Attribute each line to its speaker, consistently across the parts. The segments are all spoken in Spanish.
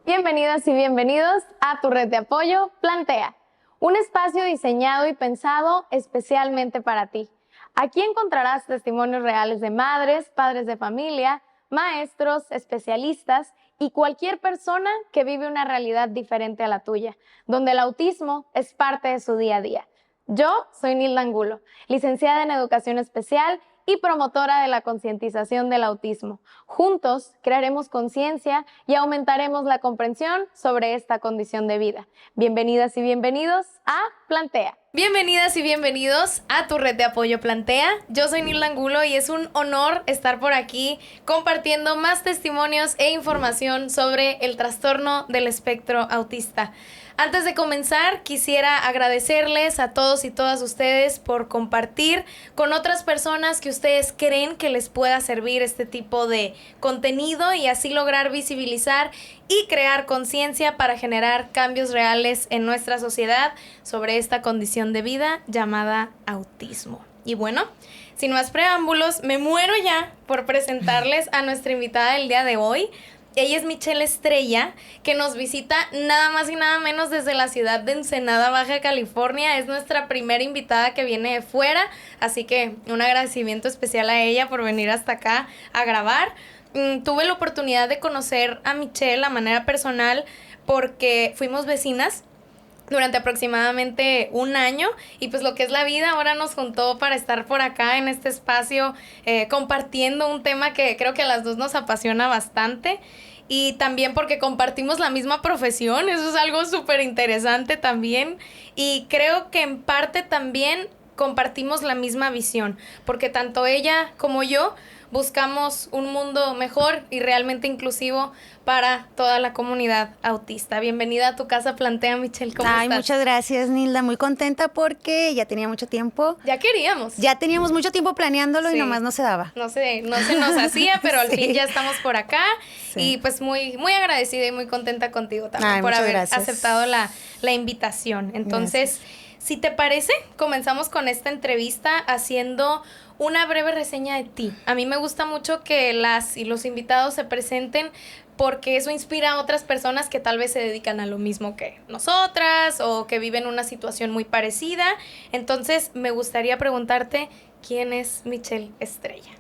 Speaker 1: Bienvenidas y bienvenidos a tu red de apoyo Plantea, un espacio diseñado y pensado especialmente para ti. Aquí encontrarás testimonios reales de madres, padres de familia, maestros, especialistas y cualquier persona que vive una realidad diferente a la tuya, donde el autismo es parte de su día a día. Yo soy Nilda Angulo, licenciada en Educación Especial y promotora de la concientización del autismo. Juntos crearemos conciencia y aumentaremos la comprensión sobre esta condición de vida. Bienvenidas y bienvenidos a Plantea.
Speaker 2: Bienvenidas y bienvenidos a tu red de apoyo Plantea. Yo soy Nilda Angulo y es un honor estar por aquí compartiendo más testimonios e información sobre el trastorno del espectro autista. Antes de comenzar, quisiera agradecerles a todos y todas ustedes por compartir con otras personas que ustedes creen que les pueda servir este tipo de contenido y así lograr visibilizar y crear conciencia para generar cambios reales en nuestra sociedad sobre esta condición de vida llamada autismo. Y bueno, sin más preámbulos, me muero ya por presentarles a nuestra invitada del día de hoy. Ella es Michelle Estrella, que nos visita nada más y nada menos desde la ciudad de Ensenada, Baja California. Es nuestra primera invitada que viene de fuera, así que un agradecimiento especial a ella por venir hasta acá a grabar. Tuve la oportunidad de conocer a Michelle a manera personal porque fuimos vecinas durante aproximadamente un año y pues lo que es la vida ahora nos juntó para estar por acá en este espacio compartiendo un tema que creo que a las dos nos apasiona bastante y también porque compartimos la misma profesión, eso es algo súper interesante también y creo que en parte también compartimos la misma visión porque tanto ella como yo buscamos un mundo mejor y realmente inclusivo para toda la comunidad autista. Bienvenida a tu casa Plantea, Michelle, ¿cómo estás?
Speaker 3: Muchas gracias, Nilda, muy contenta porque ya tenía mucho tiempo.
Speaker 2: Ya queríamos.
Speaker 3: Ya teníamos mucho tiempo planeándolo y nomás no se daba.
Speaker 2: No se nos hacía, pero al
Speaker 3: Sí.
Speaker 2: fin ya estamos por acá.
Speaker 3: Sí.
Speaker 2: Y pues muy, muy agradecida y muy contenta contigo también por haber aceptado la invitación. Entonces, si te parece, comenzamos con esta entrevista haciendo una breve reseña de ti. A mí me gusta mucho que las y los invitados se presenten porque eso inspira a otras personas que tal vez se dedican a lo mismo que nosotras o que viven una situación muy parecida. Entonces, me gustaría preguntarte, ¿quién es Michelle Estrella?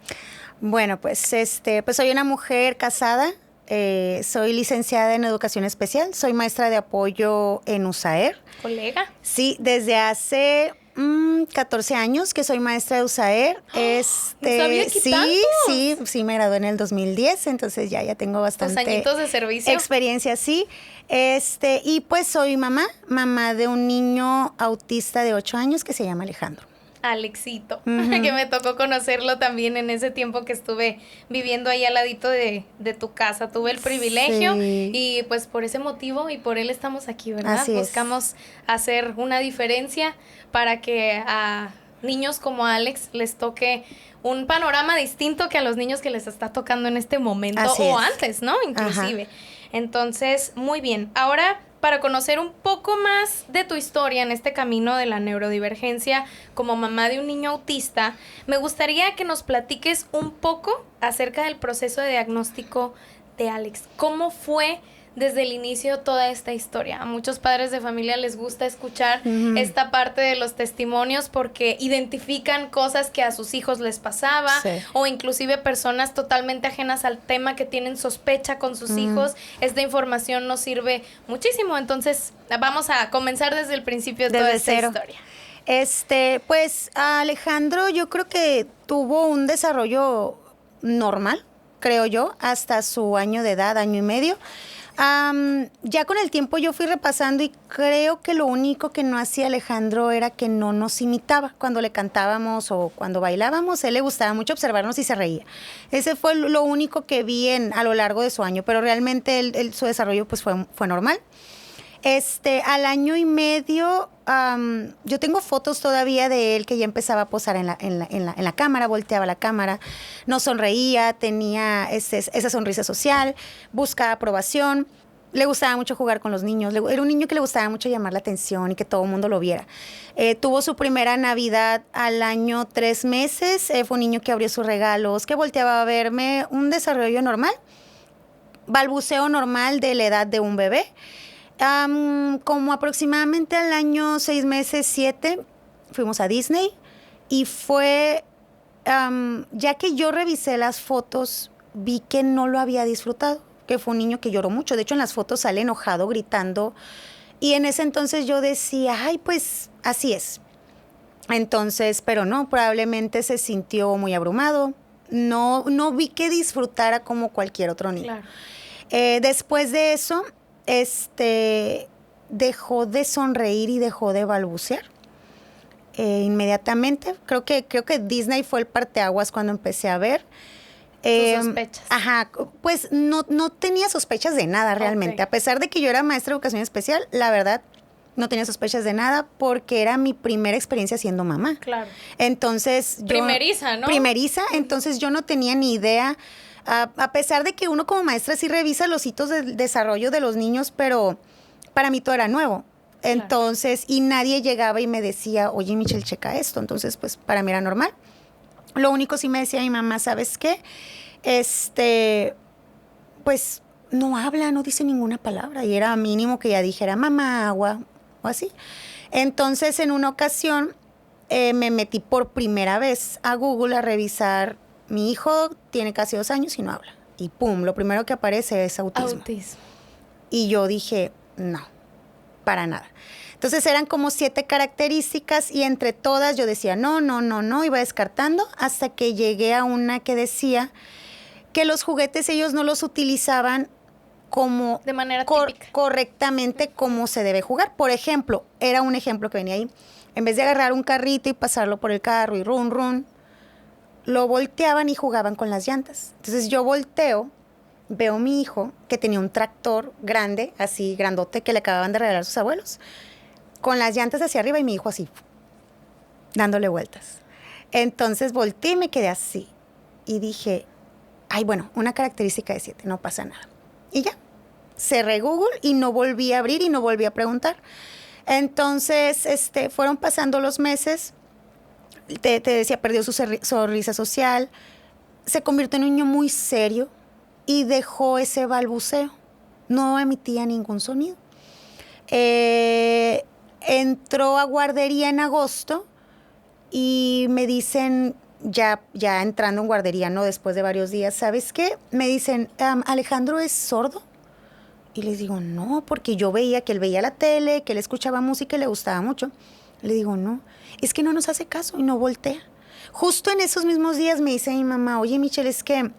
Speaker 3: Bueno, pues soy una mujer casada, soy licenciada en Educación Especial, soy maestra de apoyo en USAER.
Speaker 2: ¿Colega?
Speaker 3: Sí, desde hace 14 años que soy maestra de USAER.
Speaker 2: ¿No sabía que tantos?
Speaker 3: Sí, me gradué en el 2010, entonces ya tengo bastante
Speaker 2: añitos de servicio.
Speaker 3: Experiencia, sí. Y pues soy mamá de un niño autista de 8 años que se llama Alejandro.
Speaker 2: Alexito, que me tocó conocerlo también en ese tiempo que estuve viviendo ahí al ladito de tu casa. Tuve el privilegio y pues por ese motivo y por él estamos aquí, ¿verdad?
Speaker 3: Así
Speaker 2: Buscamos hacer una diferencia para que a niños como Alex les toque un panorama distinto que a los niños que les está tocando en este momento antes, ¿no? Inclusive. Ajá. Entonces, muy bien. Ahora, para conocer un poco más de tu historia en este camino de la neurodivergencia como mamá de un niño autista, me gustaría que nos platiques un poco acerca del proceso de diagnóstico de Alex. ¿Cómo fue desde el inicio toda esta historia? A muchos padres de familia les gusta escuchar esta parte de los testimonios porque identifican cosas que a sus hijos les pasaba o inclusive personas totalmente ajenas al tema que tienen sospecha con sus hijos. Esta información nos sirve muchísimo. Entonces, vamos a comenzar desde el principio de toda esta historia.
Speaker 3: Pues Alejandro yo creo que tuvo un desarrollo normal, creo yo, hasta su año de edad, año y medio. Ya con el tiempo yo fui repasando y creo que lo único que no hacía Alejandro era que no nos imitaba cuando le cantábamos o cuando bailábamos. A él le gustaba mucho observarnos y se reía. Ese fue lo único que vi a lo largo de su año, pero realmente su desarrollo pues fue normal. Al año y medio, yo tengo fotos todavía de él que ya empezaba a posar en la cámara, volteaba la cámara, no sonreía, tenía esa sonrisa social, buscaba aprobación, le gustaba mucho jugar con los niños, era un niño que le gustaba mucho llamar la atención y que todo el mundo lo viera. Tuvo su primera Navidad al año 3 meses, fue un niño que abrió sus regalos, que volteaba a verme, un desarrollo normal. balbuceo normal de la edad de un bebé. Como aproximadamente al año 6 meses, 7, fuimos a Disney y fue, ya que yo revisé las fotos, vi que no lo había disfrutado, que fue un niño que lloró mucho. De hecho, en las fotos sale enojado, gritando. Y en ese entonces yo decía, ay, pues así es. Entonces, pero no, probablemente se sintió muy abrumado. No vi que disfrutara como cualquier otro niño.
Speaker 2: Claro.
Speaker 3: Después de eso, dejó de sonreír y dejó de balbucear. Inmediatamente, creo que Disney fue el parteaguas cuando empecé a ver.
Speaker 2: ¿Tus sospechas?
Speaker 3: Ajá, pues no tenía sospechas de nada realmente.
Speaker 2: Okay.
Speaker 3: A pesar de que yo era maestra de educación especial, la verdad, no tenía sospechas de nada porque era mi primera experiencia siendo mamá.
Speaker 2: Claro.
Speaker 3: Entonces,
Speaker 2: Primeriza, ¿no?
Speaker 3: Primeriza, entonces yo no tenía ni idea. A pesar de que uno como maestra sí revisa los hitos del desarrollo de los niños, pero para mí todo era nuevo. Entonces, y nadie llegaba y me decía, oye, Michelle, checa esto. Entonces, pues para mí era normal. Lo único sí me decía mi mamá, ¿sabes qué? Pues no habla, no dice ninguna palabra. Y era mínimo que ya dijera mamá, agua o así. Entonces, en una ocasión me metí por primera vez a Google a revisar. Mi hijo tiene casi 2 años y no habla. Y pum, lo primero que aparece es autismo. Y yo dije, no, para nada. Entonces eran como 7 características y entre todas yo decía no, iba descartando hasta que llegué a una que decía que los juguetes ellos no los utilizaban como
Speaker 2: de manera típica.
Speaker 3: Correctamente como se debe jugar. Por ejemplo, era un ejemplo que venía ahí. En vez de agarrar un carrito y pasarlo por el carro y run, lo volteaban y jugaban con las llantas. Entonces yo volteo, veo a mi hijo que tenía un tractor grande, así grandote, que le acababan de regalar sus abuelos, con las llantas hacia arriba y mi hijo así, dándole vueltas. Entonces volteé y me quedé así. Y dije, ay, bueno, una característica de 7, no pasa nada. Y ya, cerré Google y no volví a abrir y no volví a preguntar. Entonces, fueron pasando los meses. Te decía, perdió su sonrisa social. Se convirtió en un niño muy serio y dejó ese balbuceo. No emitía ningún sonido. Entró a guardería en agosto y me dicen, ya entrando en guardería, ¿no? Después de varios días, ¿sabes qué? Me dicen, ¿Alejandro es sordo? Y les digo, no, porque yo veía que él veía la tele, que él escuchaba música y le gustaba mucho. Le digo, no, es que no nos hace caso y no voltea. Justo en esos mismos días me dice mi mamá, oye, Michelle, es que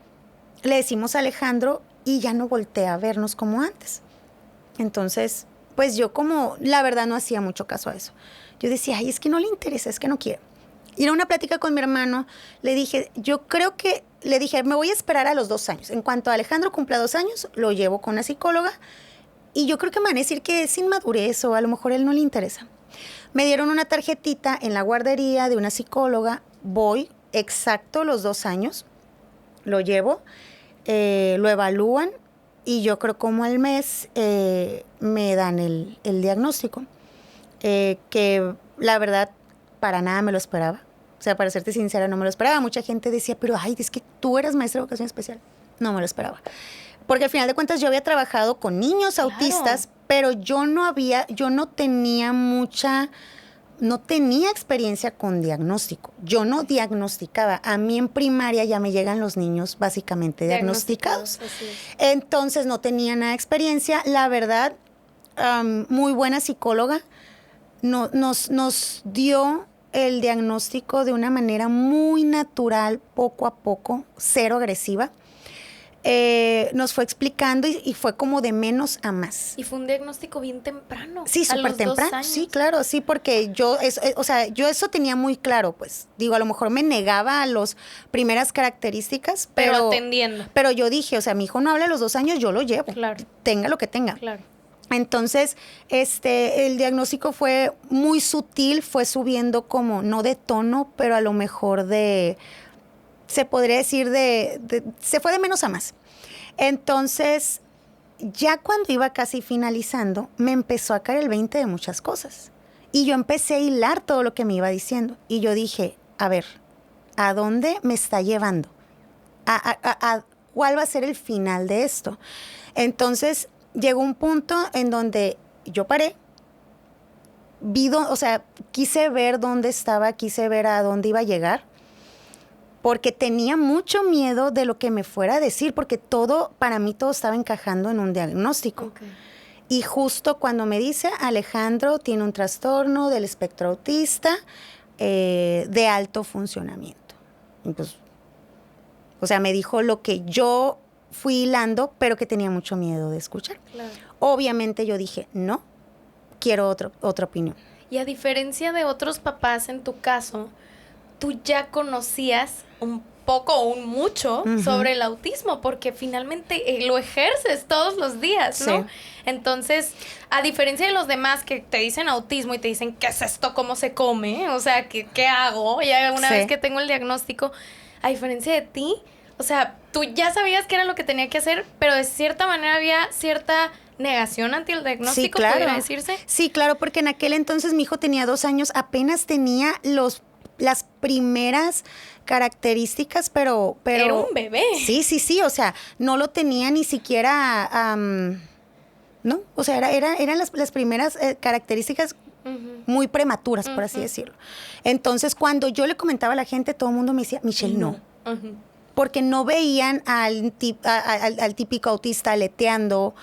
Speaker 3: le decimos a Alejandro y ya no voltea a vernos como antes. Entonces, pues yo como, la verdad, no hacía mucho caso a eso. Yo decía, ay, es que no le interesa, es que no quiere. Y en una plática con mi hermano, le dije, me voy a esperar a los 2 años. En cuanto Alejandro cumpla 2 años, lo llevo con una psicóloga. Y yo creo que me van a decir que es inmadurez o a lo mejor a él no le interesa. Me dieron una tarjetita en la guardería de una psicóloga. Voy exacto los 2 años. Lo llevo, lo evalúan. Y yo creo como al mes me dan el diagnóstico. Que la verdad, para nada me lo esperaba. O sea, para serte sincera, no me lo esperaba. Mucha gente decía, pero ay, es que tú eras maestra de educación especial. No me lo esperaba. Porque al final de cuentas yo había trabajado con niños autistas, pero yo no tenía experiencia con diagnóstico. Yo no diagnosticaba. A mí en primaria ya me llegan los niños básicamente diagnosticados. Entonces no tenía nada de experiencia. La verdad, muy buena psicóloga. Nos dio el diagnóstico de una manera muy natural, poco a poco, cero agresiva. Nos fue explicando y fue como de menos a más.
Speaker 2: Y fue un diagnóstico bien temprano.
Speaker 3: Sí, súper temprano. Sí, claro, sí, porque yo eso tenía muy claro, pues. Digo, a lo mejor me negaba a las primeras características, pero
Speaker 2: atendiendo.
Speaker 3: Pero yo dije, o sea, mi hijo no habla a los 2 años, yo lo llevo.
Speaker 2: Claro.
Speaker 3: Tenga lo que tenga.
Speaker 2: Claro.
Speaker 3: Entonces, el diagnóstico fue muy sutil, fue subiendo como, no de tono, pero a lo mejor se podría decir se fue de menos a más. Entonces, ya cuando iba casi finalizando, me empezó a caer el 20 de muchas cosas. Y yo empecé a hilar todo lo que me iba diciendo. Y yo dije, a ver, ¿a dónde me está llevando? ¿cuál va a ser el final de esto? Entonces, llegó un punto en donde yo paré, o sea, quise ver dónde estaba, quise ver a dónde iba a llegar, porque tenía mucho miedo de lo que me fuera a decir, porque para mí todo estaba encajando en un diagnóstico.
Speaker 2: Okay.
Speaker 3: Y justo cuando me dice, Alejandro tiene un trastorno del espectro autista de alto funcionamiento. Y pues, o sea, me dijo lo que yo fui hilando, pero que tenía mucho miedo de escuchar.
Speaker 2: Claro.
Speaker 3: Obviamente yo dije, no, quiero otra opinión.
Speaker 2: Y a diferencia de otros papás en tu caso, tú ya conocías un poco o un mucho sobre el autismo, porque finalmente lo ejerces todos los días, ¿no?
Speaker 3: Sí.
Speaker 2: Entonces, a diferencia de los demás que te dicen autismo y te dicen, ¿qué es esto? ¿Cómo se come? O sea, ¿qué hago? Ya una vez que tengo el diagnóstico, a diferencia de ti, o sea, tú ya sabías qué era lo que tenía que hacer, pero de cierta manera había cierta negación ante el diagnóstico,
Speaker 3: sí, claro.
Speaker 2: ¿podría decirse?
Speaker 3: Sí, claro, porque en aquel entonces mi hijo tenía 2 años, apenas tenía las primeras características, pero...
Speaker 2: Era un bebé.
Speaker 3: Sí, o sea, no lo tenía ni siquiera, ¿no? O sea, eran las primeras características muy prematuras, por así decirlo. Entonces, cuando yo le comentaba a la gente, todo el mundo me decía, Michelle, no. Porque no veían al típico autista aleteando,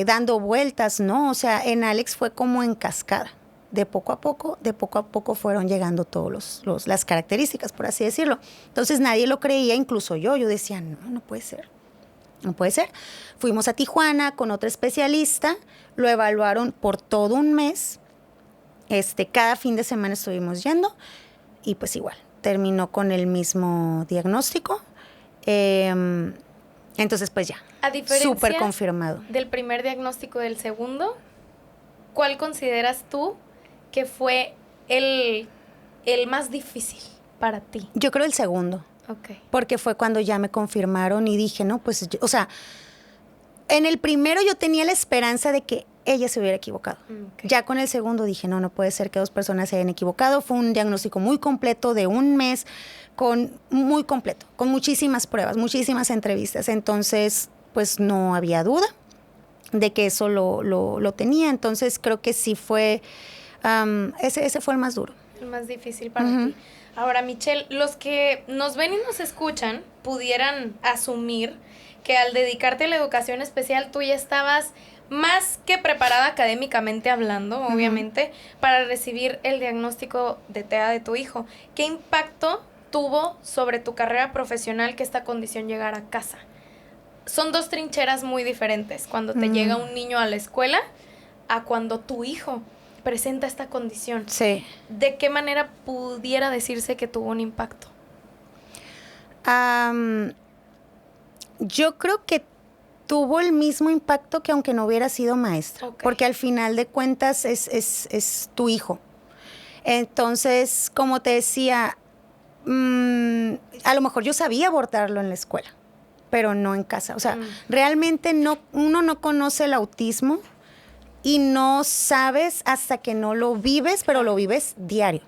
Speaker 3: dando vueltas, ¿no? O sea, en Alex fue como en cascada. De poco a poco fueron llegando todas las características, por así decirlo. Entonces nadie lo creía, incluso yo decía, no puede ser. No puede ser. Fuimos a Tijuana con otra especialista, lo evaluaron por todo un mes. Cada fin de semana estuvimos yendo y pues igual, terminó con el mismo diagnóstico. Entonces pues ya,
Speaker 2: a diferencia
Speaker 3: súper confirmado.
Speaker 2: Del primer diagnóstico del segundo, ¿cuál consideras tú que fue el más difícil para ti?
Speaker 3: Yo creo el segundo.
Speaker 2: Okay.
Speaker 3: Porque fue cuando ya me confirmaron y dije, no, pues, o sea, en el primero yo tenía la esperanza de que ella se hubiera equivocado. Okay. Ya con el segundo dije, no puede ser que 2 personas se hayan equivocado. Fue un diagnóstico muy completo de un mes, muy completo, con muchísimas pruebas, muchísimas entrevistas. Entonces, pues no había duda de que eso lo tenía. Entonces, creo que sí fue, ese fue el más duro.
Speaker 2: El más difícil para ti. Ahora, Michelle, los que nos ven y nos escuchan pudieran asumir que al dedicarte a la educación especial tú ya estabas más que preparada académicamente hablando, obviamente, para recibir el diagnóstico de TEA de tu hijo. ¿Qué impacto tuvo sobre tu carrera profesional que esta condición llegara a casa? Son 2 trincheras muy diferentes. Cuando te llega un niño a la escuela a cuando tu hijo presenta esta condición.
Speaker 3: Sí.
Speaker 2: ¿De qué manera pudiera decirse que tuvo un impacto?
Speaker 3: Yo creo que tuvo el mismo impacto que aunque no hubiera sido maestra. Okay. Porque al final de cuentas es tu hijo. Entonces, como te decía, a lo mejor yo sabía abordarlo en la escuela, pero no en casa. O sea, realmente uno no conoce el autismo y no sabes hasta que no lo vives, pero lo vives diario.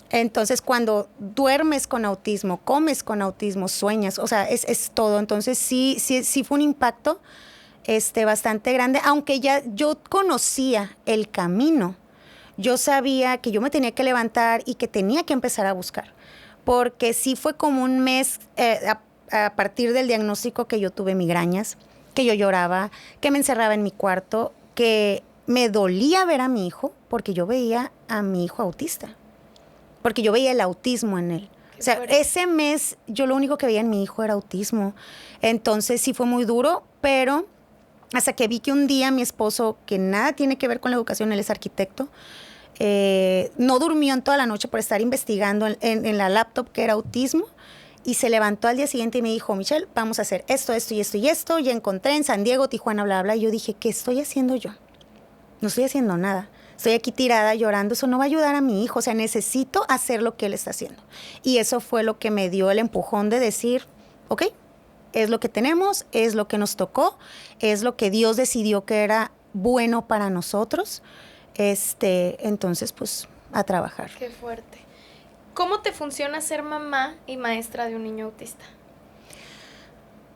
Speaker 3: Entonces, cuando duermes con autismo, comes con autismo, sueñas, o sea, es todo. Entonces, sí fue un impacto bastante grande, aunque ya yo conocía el camino. Yo sabía que yo me tenía que levantar y que tenía que empezar a buscar, porque sí fue como un mes a partir del diagnóstico que yo tuve migrañas, que yo lloraba, que me encerraba en mi cuarto, que me dolía ver a mi hijo, porque yo veía a mi hijo autista, porque yo veía el autismo en él. O sea, ese mes yo lo único que veía en mi hijo era autismo. Entonces sí fue muy duro, pero hasta que vi que un día mi esposo, que nada tiene que ver con la educación, él es arquitecto, no durmió en toda la noche por estar investigando en la laptop que era autismo, y se levantó al día siguiente y me dijo, Michelle, vamos a hacer esto y esto. Ya encontré en San Diego, Tijuana, bla, bla. Y yo dije, ¿qué estoy haciendo yo? No estoy haciendo nada. Estoy aquí tirada llorando. Eso no va a ayudar a mi hijo. O sea, necesito hacer lo que él está haciendo. Y eso fue lo que me dio el empujón de decir, ok, es lo que tenemos, es lo que nos tocó, es lo que Dios decidió que era bueno para nosotros. Entonces, pues, a trabajar.
Speaker 2: Qué fuerte. ¿Cómo te funciona ser mamá y maestra de un niño autista?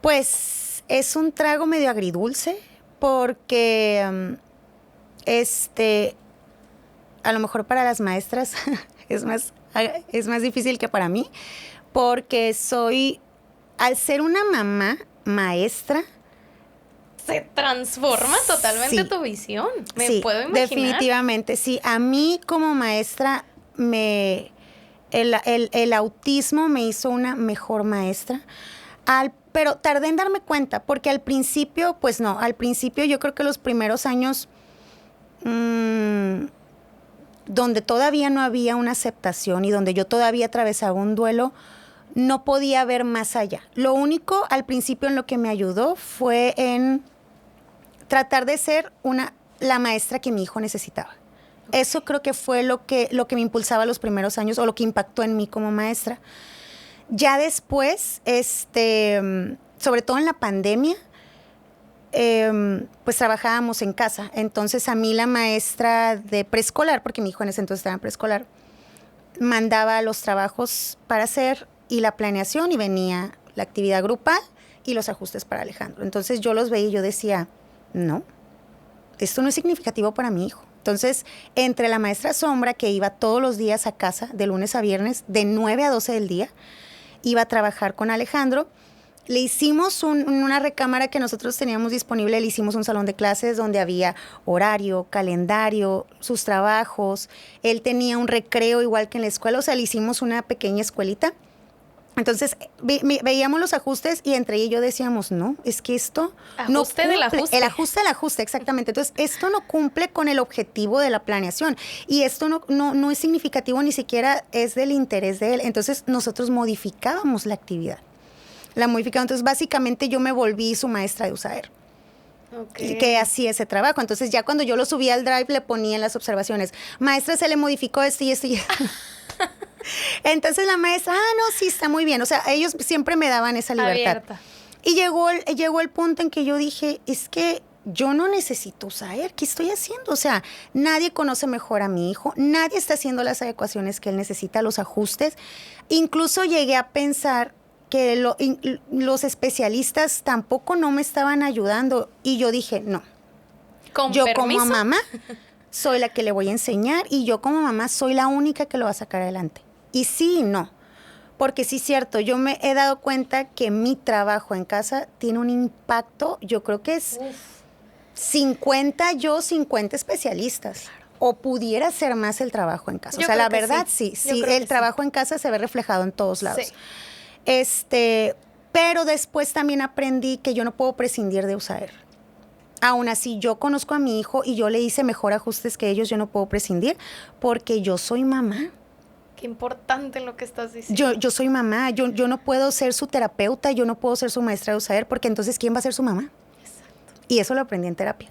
Speaker 3: Pues es un trago medio agridulce porque a lo mejor para las maestras es más difícil que para mí, porque al ser una mamá maestra,
Speaker 2: se transforma totalmente
Speaker 3: sí,
Speaker 2: tu visión. Me
Speaker 3: sí,
Speaker 2: puedo imaginar.
Speaker 3: definitivamente, sí. A mí como maestra, el autismo me hizo una mejor maestra. Pero tardé en darme cuenta, porque al principio, pues no, al principio yo creo que los primeros años, donde todavía no había una aceptación y donde yo todavía atravesaba un duelo, no podía ver más allá. Lo único al principio en lo que me ayudó fue en tratar de ser la maestra que mi hijo necesitaba. Eso creo que fue lo que me impulsaba los primeros años o lo que impactó en mí como maestra. Ya después, sobre todo en la pandemia, pues trabajábamos en casa. Entonces a mí la maestra de preescolar, porque mi hijo en ese entonces estaba en preescolar, mandaba los trabajos para hacer y la planeación, y venía la actividad grupal y los ajustes para Alejandro. Entonces yo los veía y yo decía, no, esto no es significativo para mi hijo. Entonces, entre la maestra Sombra, que iba todos los días a casa, de lunes a viernes, de 9 a 12 del día, iba a trabajar con Alejandro, le hicimos una recámara que nosotros teníamos disponible, le hicimos un salón de clases donde había horario, calendario, sus trabajos. Él tenía un recreo igual que en la escuela, o sea, le hicimos una pequeña escuelita. Entonces, veíamos los ajustes y entre ella y yo decíamos, no, es que esto no
Speaker 2: Ajuste
Speaker 3: cumple.
Speaker 2: del ajuste.
Speaker 3: El ajuste del ajuste, exactamente. Entonces, esto no cumple con el objetivo de la planeación y esto no es significativo, ni siquiera es del interés de él. Entonces, nosotros modificábamos la actividad. La modificamos. Entonces, básicamente yo me volví su maestra de USAER.
Speaker 2: Okay.
Speaker 3: Que hacía ese trabajo. Entonces, ya cuando yo lo subía al Drive, le ponía en las observaciones, maestra, se le modificó esto y esto y esto. Entonces la maestra, no, sí, está muy bien. O sea, ellos siempre me daban esa libertad.
Speaker 2: Abierta.
Speaker 3: Y llegó el punto en que yo dije, es que yo no necesito USAER, ¿qué estoy haciendo? O sea, nadie conoce mejor a mi hijo, nadie está haciendo las adecuaciones que él necesita, los ajustes. Incluso llegué a pensar que los especialistas tampoco no me estaban ayudando. Y yo dije, no, yo
Speaker 2: permiso.
Speaker 3: como mamá soy la que le voy a enseñar y yo como mamá soy la única que lo va a sacar adelante. Y sí y no, porque sí es cierto, yo me he dado cuenta que mi trabajo en casa tiene un impacto, yo creo que es 50 especialistas. Claro. O pudiera ser más el trabajo en casa.
Speaker 2: Yo
Speaker 3: o sea,
Speaker 2: creo
Speaker 3: la
Speaker 2: que
Speaker 3: verdad
Speaker 2: sí,
Speaker 3: el trabajo en casa se ve reflejado en todos lados.
Speaker 2: Sí.
Speaker 3: Pero después también aprendí que yo no puedo prescindir de USAER. Aún así, yo conozco a mi hijo y yo le hice mejor ajustes que ellos, yo no puedo prescindir porque yo soy mamá.
Speaker 2: Qué importante lo que estás diciendo.
Speaker 3: Yo soy mamá, yo no puedo ser su terapeuta, yo no puedo ser su maestra de USAER porque entonces ¿quién va a ser su mamá?
Speaker 2: Exacto.
Speaker 3: Y eso lo aprendí en terapia,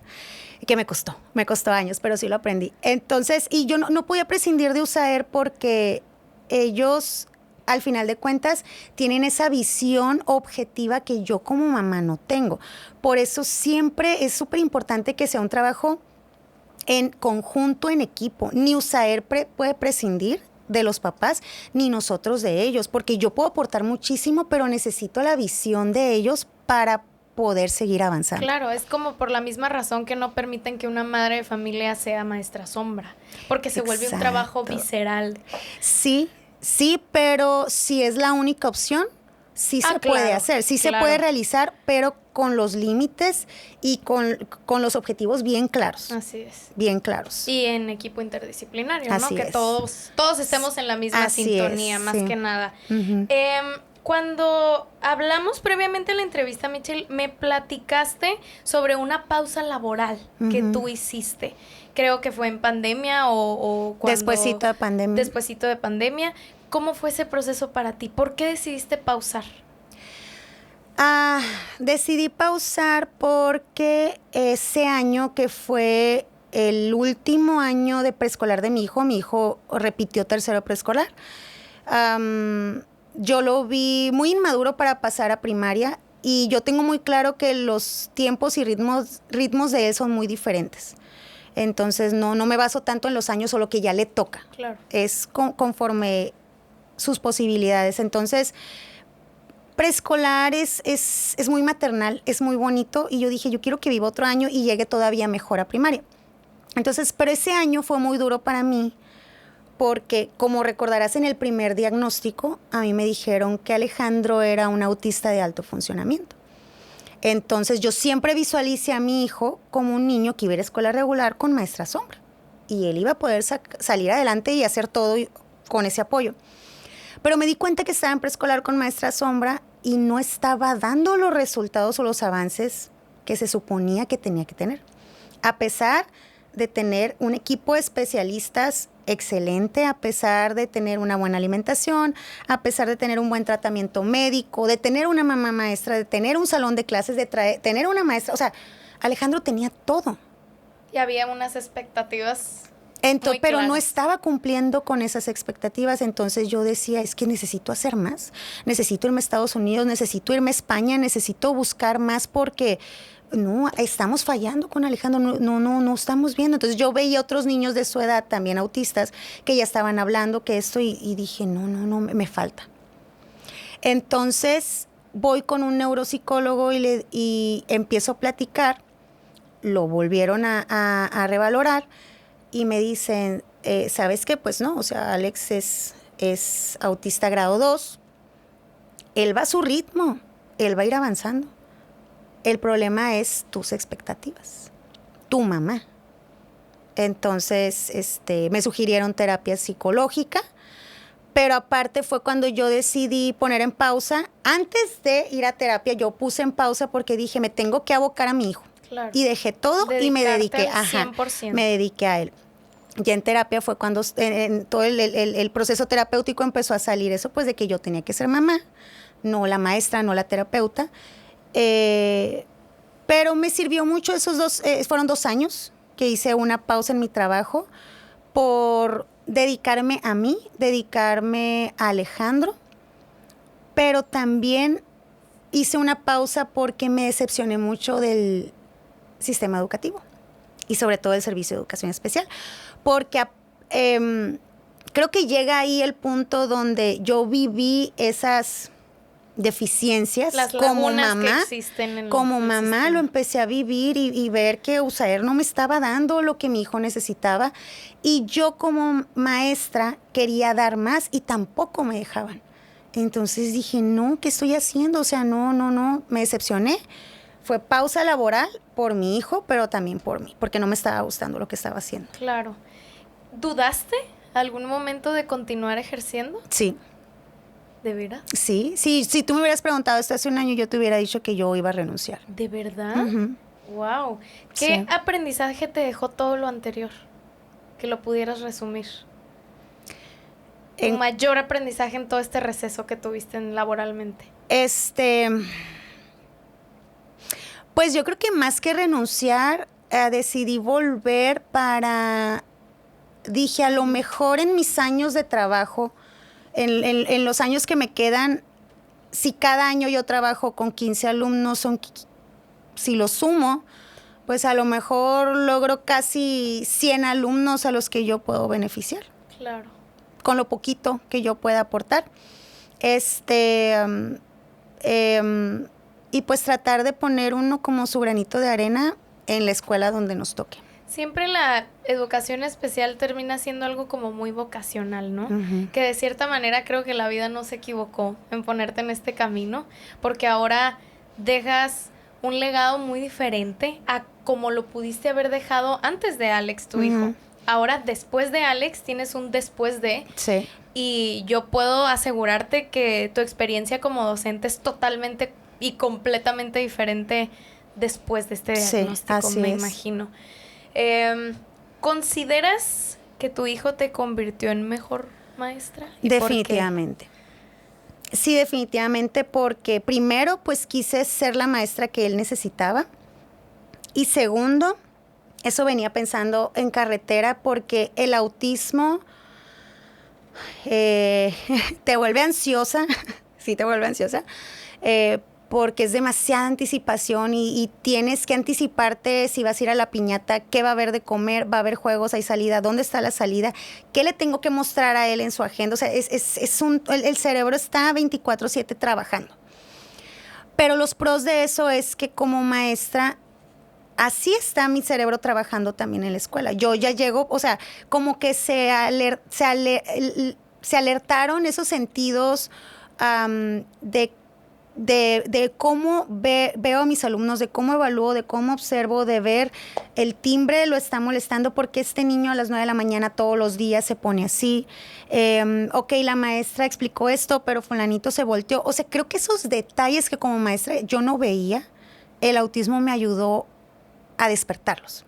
Speaker 3: que me costó años, pero sí lo aprendí. Entonces, y yo no podía prescindir de USAER porque ellos, al final de cuentas, tienen esa visión objetiva que yo como mamá no tengo. Por eso siempre es súper importante que sea un trabajo en conjunto, en equipo. Ni USAER puede prescindir de los papás, ni nosotros de ellos, porque yo puedo aportar muchísimo, pero necesito la visión de ellos para poder seguir avanzando.
Speaker 2: Claro, es como por la misma razón que no permiten que una madre de familia sea maestra sombra, porque se vuelve un trabajo visceral.
Speaker 3: Sí, pero si es la única opción, sí se puede hacer, sí se puede realizar, pero con los límites y con los objetivos bien claros.
Speaker 2: Así es.
Speaker 3: Bien claros.
Speaker 2: Y en equipo interdisciplinario,
Speaker 3: Así
Speaker 2: ¿no? Que
Speaker 3: es.
Speaker 2: todos estemos en la misma sintonía, más que nada.
Speaker 3: Uh-huh.
Speaker 2: Cuando hablamos previamente en la entrevista, Michelle, me platicaste sobre una pausa laboral que tú hiciste. Creo que fue en pandemia o cuando...
Speaker 3: Despuésito de pandemia.
Speaker 2: Despuésito de pandemia. ¿Cómo fue ese proceso para ti? ¿Por qué decidiste pausar?
Speaker 3: Decidí pausar porque ese año que fue el último año de preescolar de mi hijo repitió tercero preescolar. Yo lo vi muy inmaduro para pasar a primaria y yo tengo muy claro que los tiempos y ritmos de él son muy diferentes. Entonces no me baso tanto en los años o lo que ya le toca.
Speaker 2: Claro.
Speaker 3: Es conforme sus posibilidades. Entonces preescolar es muy maternal, es muy bonito, y yo dije, yo quiero que viva otro año y llegue todavía mejor a primaria. Entonces, pero ese año fue muy duro para mí, porque como recordarás en el primer diagnóstico, a mí me dijeron que Alejandro era un autista de alto funcionamiento. Entonces yo siempre visualicé a mi hijo como un niño que iba a ir a escuela regular con maestra sombra, y él iba a poder salir adelante y hacer todo con ese apoyo. Pero me di cuenta que estaba en preescolar con maestra sombra y no estaba dando los resultados o los avances que se suponía que tenía que tener. A pesar de tener un equipo de especialistas excelente, a pesar de tener una buena alimentación, a pesar de tener un buen tratamiento médico, de tener una mamá maestra, de tener un salón de clases, de tener una maestra. O sea, Alejandro tenía todo.
Speaker 2: Y había unas expectativas
Speaker 3: Pero
Speaker 2: claras.
Speaker 3: no estaba cumpliendo con esas expectativas. Entonces yo decía, es que necesito hacer más. Necesito irme a Estados Unidos, necesito irme a España, necesito buscar más, porque no, estamos fallando con Alejandro, no estamos viendo. Entonces yo veía otros niños de su edad, también autistas, que ya estaban hablando que esto, y dije, no, me falta. Entonces voy con un neuropsicólogo y empiezo a platicar. Lo volvieron a revalorar y me dicen, ¿sabes qué? Pues no, o sea, Alex es autista grado 2, él va a su ritmo, él va a ir avanzando. El problema es tus expectativas, tu mamá. Entonces, me sugirieron terapia psicológica, pero aparte fue cuando yo decidí poner en pausa. Antes de ir a terapia, yo puse en pausa porque dije, me tengo que abocar a mi hijo.
Speaker 2: Claro.
Speaker 3: Y dejé todo y me dediqué,
Speaker 2: al 100%.
Speaker 3: me dediqué a él. Ya en terapia fue cuando en todo el proceso terapéutico empezó a salir eso, pues de que yo tenía que ser mamá, no la maestra, no la terapeuta. Pero me sirvió mucho fueron 2 años que hice una pausa en mi trabajo por dedicarme a mí, dedicarme a Alejandro, pero también hice una pausa porque me decepcioné mucho del sistema educativo y sobre todo del servicio de educación especial, porque creo que llega ahí el punto donde yo viví esas deficiencias
Speaker 2: las
Speaker 3: como
Speaker 2: lagunas
Speaker 3: mamá,
Speaker 2: que existen en
Speaker 3: como
Speaker 2: el
Speaker 3: mamá
Speaker 2: sistema.
Speaker 3: lo empecé a vivir y ver que USAER no me estaba dando lo que mi hijo necesitaba, y yo como maestra quería dar más y tampoco me dejaban. Entonces dije, no, ¿qué estoy haciendo? O sea, no, me decepcioné. Fue pausa laboral por mi hijo, pero también por mí, porque no me estaba gustando lo que estaba haciendo.
Speaker 2: Claro. ¿Dudaste algún momento de continuar ejerciendo?
Speaker 3: Sí.
Speaker 2: ¿De verdad?
Speaker 3: Sí, si tú me hubieras preguntado esto hace un año, yo te hubiera dicho que yo iba a renunciar.
Speaker 2: ¿De verdad?
Speaker 3: Uh-huh.
Speaker 2: Wow. ¿Qué
Speaker 3: Sí.
Speaker 2: aprendizaje te dejó todo lo anterior? Que lo pudieras resumir. Tu mayor aprendizaje en todo este receso que tuviste laboralmente.
Speaker 3: Pues yo creo que más que renunciar, decidí volver dije, a lo mejor en mis años de trabajo, en los años que me quedan, si cada año yo trabajo con 15 alumnos, si lo sumo, pues a lo mejor logro casi 100 alumnos a los que yo puedo beneficiar.
Speaker 2: Claro.
Speaker 3: Con lo poquito que yo pueda aportar. Y pues tratar de poner uno como su granito de arena en la escuela donde nos toque.
Speaker 2: Siempre la educación especial termina siendo algo como muy vocacional, ¿no?
Speaker 3: Uh-huh.
Speaker 2: Que de cierta manera creo que la vida no se equivocó en ponerte en este camino, porque ahora dejas un legado muy diferente a como lo pudiste haber dejado antes de Alex, tu hijo. Ahora, después de Alex, tienes un después de.
Speaker 3: Sí.
Speaker 2: Y yo puedo asegurarte que tu experiencia como docente es totalmente y completamente diferente después de este diagnóstico,
Speaker 3: así
Speaker 2: me
Speaker 3: es.
Speaker 2: imagino. ¿Consideras que tu hijo te convirtió en mejor maestra? ¿Y
Speaker 3: Definitivamente. Sí, definitivamente, porque primero, pues quise ser la maestra que él necesitaba. Y segundo, eso venía pensando en carretera, porque el autismo te vuelve ansiosa, sí te vuelve ansiosa, porque es demasiada anticipación y tienes que anticiparte si vas a ir a la piñata, qué va a haber de comer, va a haber juegos, hay salida, dónde está la salida, qué le tengo que mostrar a él en su agenda. O sea, el cerebro está 24/7 trabajando. Pero los pros de eso es que como maestra, así está mi cerebro trabajando también en la escuela. Yo ya llego, o sea, como que se alertaron esos sentidos de cómo veo a mis alumnos, de cómo evalúo, de cómo observo, de ver el timbre lo está molestando porque este niño a las 9 de la mañana todos los días se pone así. Ok, la maestra explicó esto, pero fulanito se volteó. O sea, creo que esos detalles que como maestra yo no veía, el autismo me ayudó a despertarlos.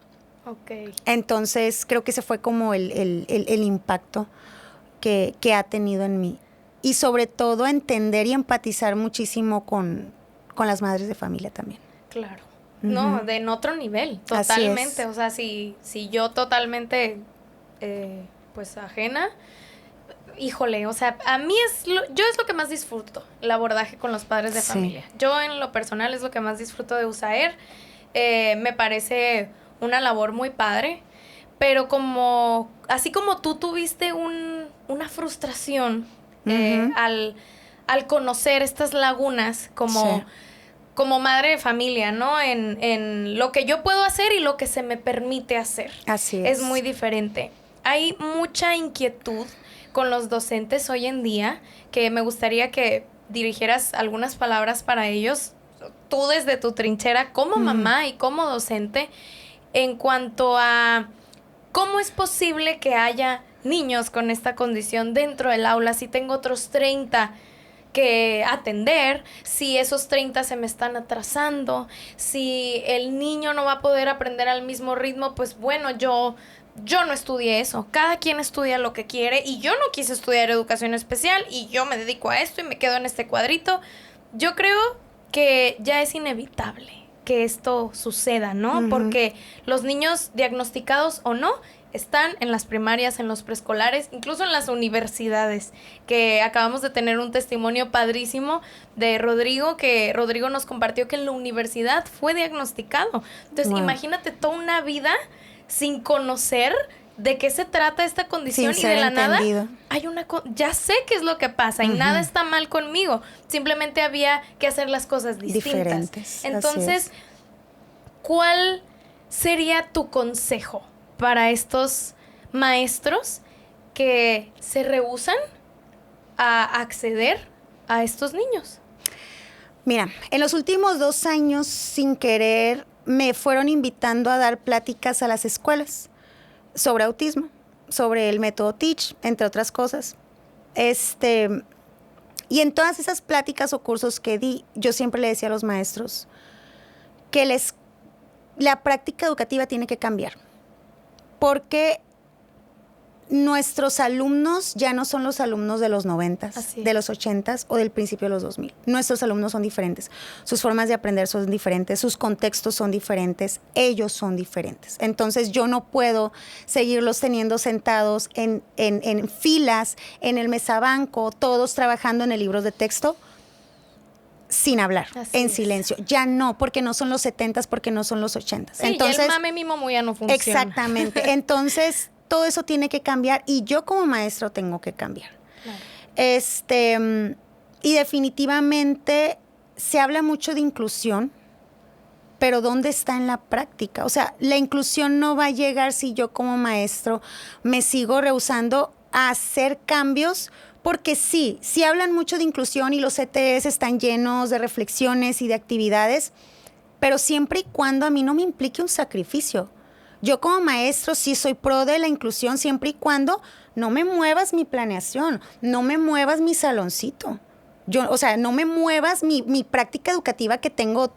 Speaker 2: Ok.
Speaker 3: Entonces, creo que ese fue como el impacto que ha tenido en mí. Y sobre todo entender y empatizar muchísimo con las madres de familia también.
Speaker 2: Claro. No, en otro nivel, totalmente. O sea, si yo totalmente, pues, ajena, híjole, o sea, a mí yo es lo que más disfruto, el abordaje con los padres de familia. Yo en lo personal es lo que más disfruto de USAER. Me parece una labor muy padre, pero así como tú tuviste una frustración al conocer estas lagunas como madre de familia, ¿no? En lo que yo puedo hacer y lo que se me permite hacer.
Speaker 3: Así es.
Speaker 2: Es muy diferente. Hay mucha inquietud con los docentes hoy en día que me gustaría que dirigieras algunas palabras para ellos, tú desde tu trinchera como mamá y como docente, en cuanto a cómo es posible que haya niños con esta condición dentro del aula si tengo otros 30 que atender, si esos 30 se me están atrasando, si el niño no va a poder aprender al mismo ritmo, pues bueno, yo no estudié eso. Cada quien estudia lo que quiere y yo no quise estudiar educación especial y yo me dedico a esto y me quedo en este cuadrito. Yo creo que ya es inevitable que esto suceda, ¿no? Porque los niños diagnosticados o no están en las primarias, en los preescolares, incluso en las universidades, que acabamos de tener un testimonio padrísimo de Rodrigo, que Rodrigo nos compartió que en la universidad fue diagnosticado. Entonces, imagínate toda una vida sin conocer de qué se trata esta condición y de la nada hay ya sé qué es lo que pasa y nada está mal conmigo, simplemente había que hacer las cosas diferentes. Entonces, ¿cuál sería tu consejo para estos maestros que se rehúsan a acceder a estos niños?
Speaker 3: Mira, en los últimos 2 años, sin querer, me fueron invitando a dar pláticas a las escuelas sobre autismo, sobre el método Teach, entre otras cosas. Y en todas esas pláticas o cursos que di, yo siempre le decía a los maestros que la práctica educativa tiene que cambiar, porque nuestros alumnos ya no son los alumnos de los 90s, de los 80s o del principio de los 2000. Nuestros alumnos son diferentes. Sus formas de aprender son diferentes, sus contextos son diferentes, ellos son diferentes. Entonces yo no puedo seguirlos teniendo sentados en filas, en el mesabanco, todos trabajando en el libro de texto, sin hablar, en silencio. Ya no, porque no son los 70s, porque no son los 80s.
Speaker 2: Sí,
Speaker 3: entonces,
Speaker 2: el mame mimo muy ya no funciona.
Speaker 3: Exactamente. Entonces, todo eso tiene que cambiar y yo como maestro tengo que cambiar. Claro. Y definitivamente se habla mucho de inclusión, pero ¿dónde está en la práctica? O sea, la inclusión no va a llegar si yo como maestro me sigo rehusando a hacer cambios, porque sí hablan mucho de inclusión y los CTEs están llenos de reflexiones y de actividades, pero siempre y cuando a mí no me implique un sacrificio. Yo como maestro sí soy pro de la inclusión siempre y cuando no me muevas mi planeación, no me muevas mi saloncito. No me muevas mi práctica educativa que tengo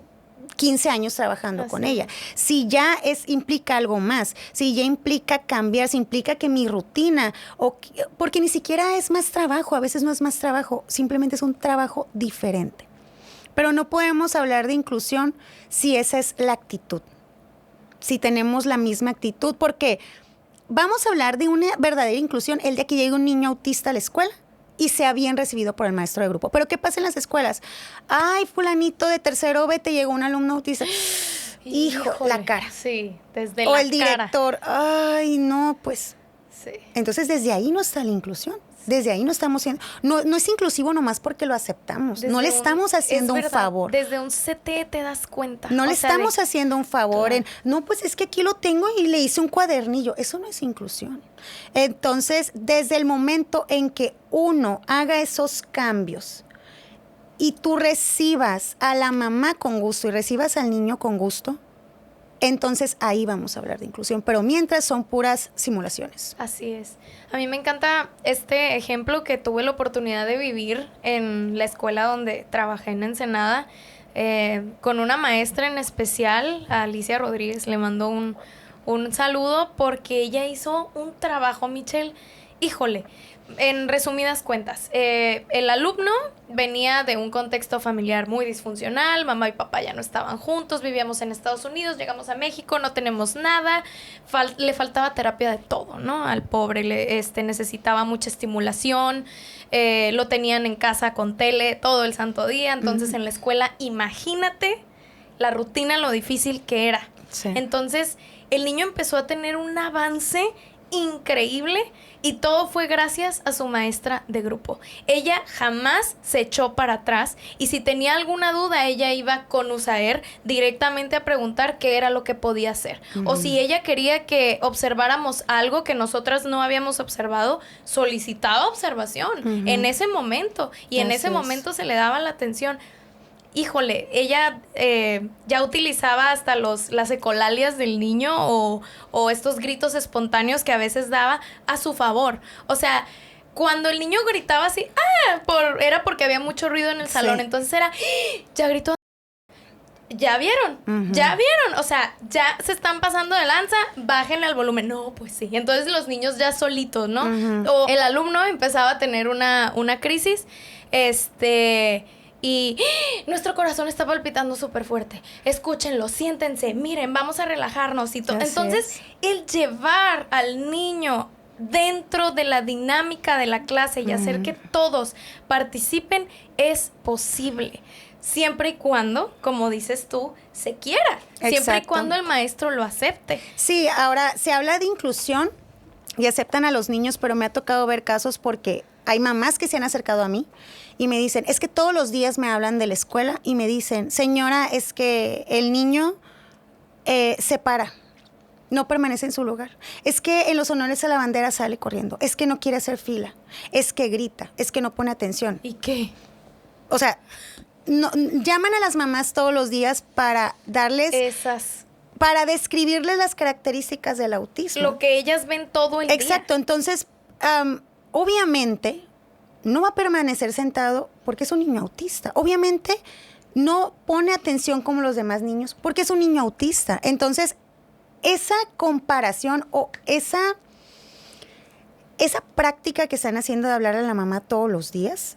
Speaker 3: 15 años trabajando con ella. Si ya implica algo más, si ya implica cambiar, si implica que mi rutina, porque ni siquiera es más trabajo, a veces no es más trabajo, simplemente es un trabajo diferente. Pero no podemos hablar de inclusión si esa es la actitud. Si tenemos la misma actitud, porque vamos a hablar de una verdadera inclusión el día que llegue un niño autista a la escuela y sea bien recibido por el maestro de grupo. Pero ¿qué pasa en las escuelas? Ay, fulanito de tercero B te llegó un alumno autista. Híjole, la cara.
Speaker 2: Sí, desde
Speaker 3: o
Speaker 2: la
Speaker 3: el director.
Speaker 2: Cara.
Speaker 3: Ay, no, pues
Speaker 2: Sí.
Speaker 3: Entonces, desde ahí no está la inclusión. Desde ahí no estamos siendo... No es inclusivo nomás porque lo aceptamos. No le estamos haciendo un favor.
Speaker 2: Desde un CT te das cuenta.
Speaker 3: No le estamos haciendo un favor en... No, pues es que aquí lo tengo y le hice un cuadernillo. Eso no es inclusión. Entonces, desde el momento en que uno haga esos cambios y tú recibas a la mamá con gusto y recibas al niño con gusto, entonces ahí vamos a hablar de inclusión, pero mientras son puras simulaciones.
Speaker 2: Así es. A mí me encanta este ejemplo que tuve la oportunidad de vivir en la escuela donde trabajé en Ensenada, con una maestra en especial, a Alicia Rodríguez. Le mando un saludo porque ella hizo un trabajo, Michelle, híjole. En resumidas cuentas, el alumno venía de un contexto familiar muy disfuncional, mamá y papá ya no estaban juntos, vivíamos en Estados Unidos, llegamos a México, no tenemos nada, le faltaba terapia de todo, ¿no? Al pobre necesitaba mucha estimulación, lo tenían en casa con tele todo el santo día, entonces en la escuela, imagínate la rutina, lo difícil que era.
Speaker 3: Sí.
Speaker 2: Entonces, el niño empezó a tener un avance increíble y todo fue gracias a su maestra de grupo. Ella jamás se echó para atrás y si tenía alguna duda, ella iba con Usaer directamente a preguntar qué era lo que podía hacer. O si ella quería que observáramos algo que nosotras no habíamos observado, solicitaba observación en ese momento y en ese momento se le daba la atención. Híjole, ella ya utilizaba hasta las ecolalias del niño o estos gritos espontáneos que a veces daba a su favor. O sea, cuando el niño gritaba así, era porque había mucho ruido en el salón. Entonces era, ya gritó. ¿Ya vieron? ¿Ya vieron? O sea, ya se están pasando de lanza, bájenle al volumen. No, pues sí. Entonces los niños ya solitos, ¿no? O el alumno empezaba a tener una crisis, y nuestro corazón está palpitando súper fuerte. Escúchenlo, siéntense, miren, vamos a relajarnos y todo. Entonces, el llevar al niño dentro de la dinámica de la clase y hacer que todos participen es posible. Siempre y cuando, como dices tú, se quiera. Siempre y cuando el maestro lo acepte.
Speaker 3: Sí, ahora se habla de inclusión y aceptan a los niños, pero me ha tocado ver casos porque hay mamás que se han acercado a mí y me dicen, es que todos los días me hablan de la escuela y me dicen, señora, es que el niño se para, no permanece en su lugar. Es que en los honores a la bandera sale corriendo, es que no quiere hacer fila, es que grita, es que no pone atención.
Speaker 2: ¿Y qué?
Speaker 3: O sea, llaman a las mamás todos los días para darles... para describirles las características del autismo.
Speaker 2: Lo que ellas ven todo el día.
Speaker 3: Exacto, entonces, obviamente, no va a permanecer sentado porque es un niño autista. Obviamente, no pone atención como los demás niños porque es un niño autista. Entonces, esa comparación o esa práctica que están haciendo de hablar a la mamá todos los días,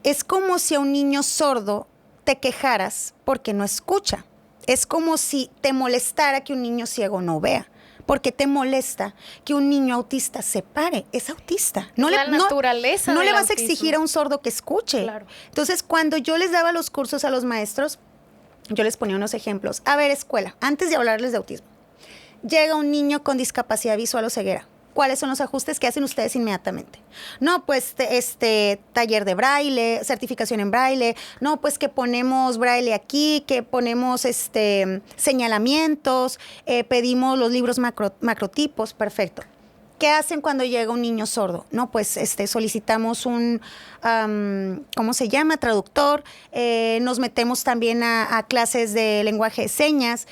Speaker 3: es como si a un niño sordo te quejaras porque no escucha. Es como si te molestara que un niño ciego no vea. Porque te molesta que un niño autista se pare. Es autista.
Speaker 2: No la naturaleza
Speaker 3: no le vas a exigir a un sordo que escuche.
Speaker 2: Claro.
Speaker 3: Entonces, cuando yo les daba los cursos a los maestros, yo les ponía unos ejemplos. A ver, escuela, antes de hablarles de autismo, llega un niño con discapacidad visual o ceguera. ¿Cuáles son los ajustes que hacen ustedes inmediatamente? No, pues taller de braille, certificación en braille. No, pues que ponemos braille aquí, que ponemos señalamientos, pedimos los libros macrotipos, perfecto. ¿Qué hacen cuando llega un niño sordo? No, pues solicitamos un, ¿cómo se llama? Traductor. Nos metemos también a clases de lenguaje de señas,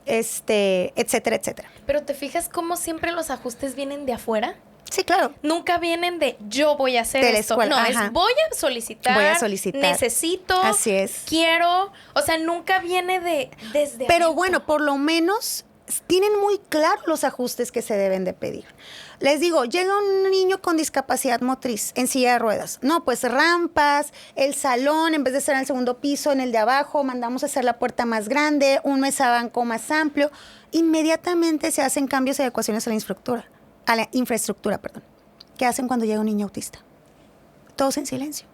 Speaker 3: etcétera, etcétera.
Speaker 2: Pero ¿te fijas cómo siempre los ajustes vienen de afuera?
Speaker 3: Sí, claro.
Speaker 2: Nunca vienen de yo voy a hacer
Speaker 3: de
Speaker 2: esto.
Speaker 3: La escuela.
Speaker 2: No,
Speaker 3: Ajá.
Speaker 2: es voy a solicitar. Necesito.
Speaker 3: Así es.
Speaker 2: Quiero. O sea, nunca viene desde
Speaker 3: Pero
Speaker 2: adentro.
Speaker 3: bueno, por lo menos tienen muy claro los ajustes que se deben de pedir. Les digo, llega un niño con discapacidad motriz en silla de ruedas. No, pues rampas, el salón, en vez de ser en el segundo piso, en el de abajo, mandamos a hacer la puerta más grande, un mesabanco más amplio. Inmediatamente se hacen cambios y adecuaciones a la infraestructura. ¿Qué hacen cuando llega un niño autista? Todos en silencio.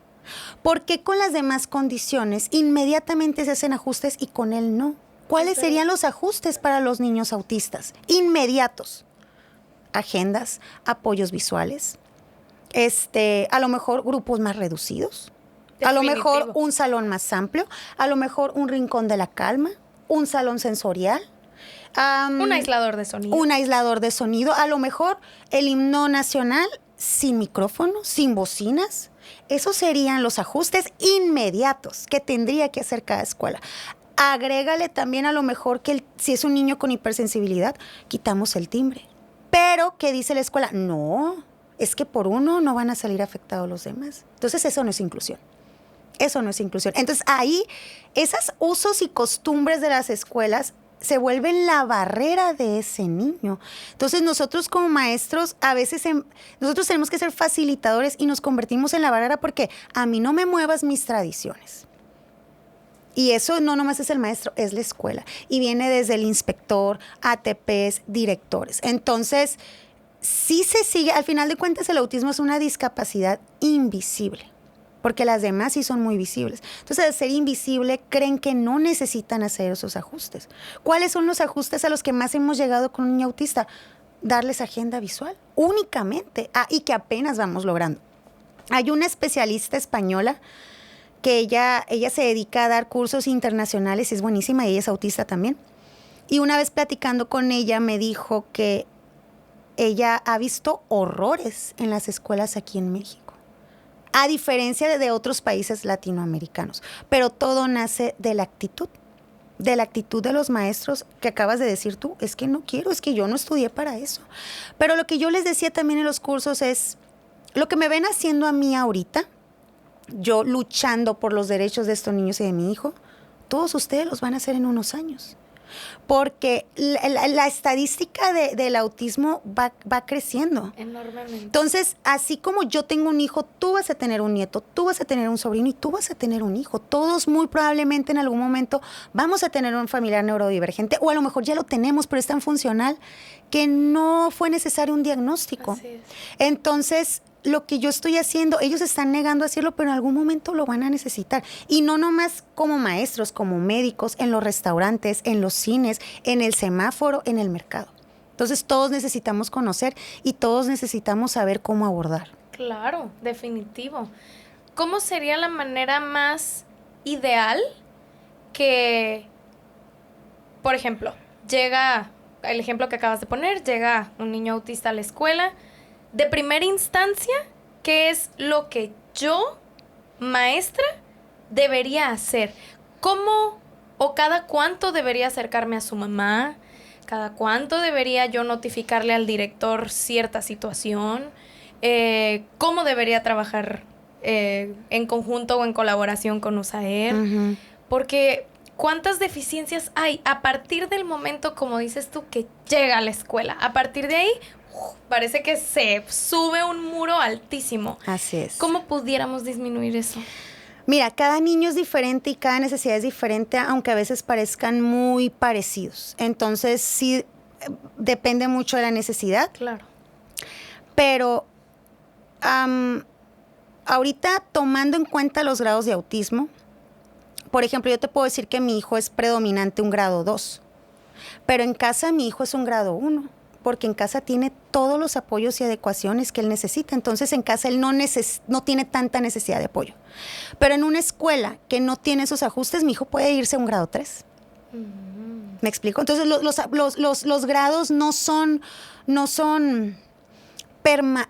Speaker 3: ¿Por qué con las demás condiciones inmediatamente se hacen ajustes y con él no? ¿Cuáles serían los ajustes para los niños autistas? Inmediatos. agendas, apoyos visuales, a lo mejor grupos más reducidos, a lo mejor un salón más amplio, a lo mejor un rincón de la calma, un salón sensorial.
Speaker 2: Un aislador de sonido.
Speaker 3: Un aislador de sonido. A lo mejor el himno nacional sin micrófono, sin bocinas. Esos serían los ajustes inmediatos que tendría que hacer cada escuela. Agrégale también a lo mejor que si es un niño con hipersensibilidad, quitamos el timbre. Pero, ¿qué dice la escuela? No, es que por uno no van a salir afectados los demás. Entonces, eso no es inclusión. Eso no es inclusión. Entonces, ahí, esos usos y costumbres de las escuelas se vuelven la barrera de ese niño. Entonces, nosotros como maestros, a veces nosotros tenemos que ser facilitadores y nos convertimos en la barrera porque a mí no me muevas mis tradiciones. Y eso no nomás es el maestro, es la escuela. Y viene desde el inspector, ATPs, directores. Entonces, sí se sigue, al final de cuentas el autismo es una discapacidad invisible, porque las demás sí son muy visibles. Entonces, al ser invisible, creen que no necesitan hacer esos ajustes. ¿Cuáles son los ajustes a los que más hemos llegado con un niño autista? Darles agenda visual, únicamente, y que apenas vamos logrando. Hay una especialista española que ella se dedica a dar cursos internacionales, es buenísima, y ella es autista también. Y una vez platicando con ella me dijo que ella ha visto horrores en las escuelas aquí en México, a diferencia de otros países latinoamericanos. Pero todo nace de la actitud de los maestros que acabas de decir tú. Es que no quiero, es que yo no estudié para eso. Pero lo que yo les decía también en los cursos es, lo que me ven haciendo a mí ahorita, yo luchando por los derechos de estos niños y de mi hijo, todos ustedes los van a hacer en unos años. Porque la estadística del autismo va creciendo.
Speaker 2: Enormemente.
Speaker 3: Entonces, así como yo tengo un hijo, tú vas a tener un nieto, tú vas a tener un sobrino y tú vas a tener un hijo. Todos muy probablemente en algún momento vamos a tener un familiar neurodivergente, o a lo mejor ya lo tenemos, pero es tan funcional que no fue necesario un diagnóstico.
Speaker 2: Así es.
Speaker 3: Entonces, lo que yo estoy haciendo, ellos están negando a hacerlo, pero en algún momento lo van a necesitar. Y no nomás como maestros, como médicos, en los restaurantes, en los cines, en el semáforo, en el mercado. Entonces, todos necesitamos conocer y todos necesitamos saber cómo abordar.
Speaker 2: Claro, definitivo. ¿Cómo sería la manera más ideal que, por ejemplo, llega, el ejemplo que acabas de poner, llega un niño autista a la escuela? De primera instancia, ¿qué es lo que yo, maestra, debería hacer? ¿Cómo o cada cuánto debería acercarme a su mamá? ¿Cada cuánto debería yo notificarle al director cierta situación? ¿Cómo debería trabajar en conjunto o en colaboración con USAER?
Speaker 3: Uh-huh.
Speaker 2: Porque ¿cuántas deficiencias hay a partir del momento, como dices tú, que llega a la escuela? A partir de ahí, parece que se sube un muro altísimo.
Speaker 3: Así es.
Speaker 2: ¿Cómo pudiéramos disminuir eso?
Speaker 3: Mira, cada niño es diferente y cada necesidad es diferente, aunque a veces parezcan muy parecidos. Entonces, sí, depende mucho de la necesidad.
Speaker 2: Claro.
Speaker 3: Pero ahorita, tomando en cuenta los grados de autismo, por ejemplo, yo te puedo decir que mi hijo es predominante un grado 2, pero en casa mi hijo es un grado 1. Porque en casa tiene todos los apoyos y adecuaciones que él necesita. Entonces, en casa él no tiene tanta necesidad de apoyo. Pero en una escuela que no tiene esos ajustes, mi hijo puede irse a un grado 3. Mm. ¿Me explico? Entonces, los grados no son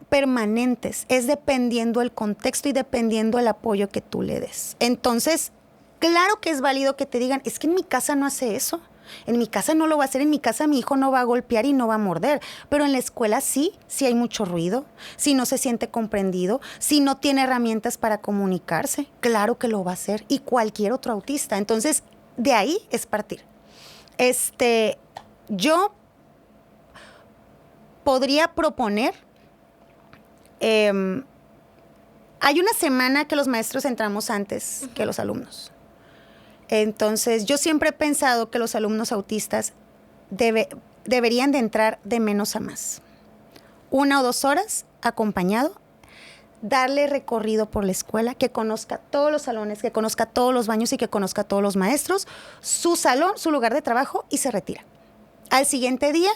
Speaker 3: permanentes. Es dependiendo el contexto y dependiendo el apoyo que tú le des. Entonces, claro que es válido que te digan, es que en mi casa no hace eso. En mi casa no lo va a hacer, en mi casa mi hijo no va a golpear y no va a morder, pero en la escuela sí hay mucho ruido, si no se siente comprendido, si no tiene herramientas para comunicarse, claro que lo va a hacer, y cualquier otro autista. Entonces, de ahí es partir. Yo podría proponer, hay una semana que los maestros entramos antes que los alumnos. Entonces, yo siempre he pensado que los alumnos autistas deberían de entrar de menos a más. 1 o 2 horas acompañado, darle recorrido por la escuela, que conozca todos los salones, que conozca todos los baños y que conozca a todos los maestros, su salón, su lugar de trabajo, y se retira. Al siguiente día,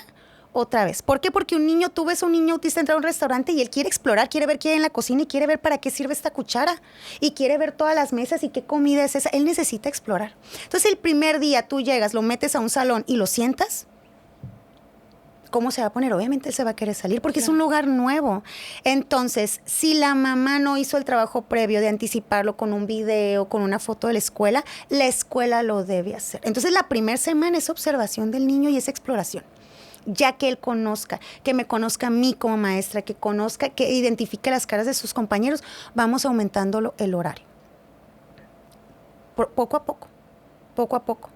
Speaker 3: otra vez. ¿Por qué? Porque tú ves a un niño autista entrar a un restaurante y él quiere explorar, quiere ver qué hay en la cocina y quiere ver para qué sirve esta cuchara y quiere ver todas las mesas y qué comida es esa. Él necesita explorar. Entonces, el primer día tú llegas, lo metes a un salón y lo sientas, ¿cómo se va a poner? Obviamente él se va a querer salir porque es un lugar nuevo. Entonces, si la mamá no hizo el trabajo previo de anticiparlo con un video, con una foto de la escuela lo debe hacer. Entonces, la primera semana es observación del niño y es exploración. Ya que él conozca, que me conozca a mí como maestra, que conozca, que identifique las caras de sus compañeros, vamos aumentando el horario. Poco a poco, poco a poco.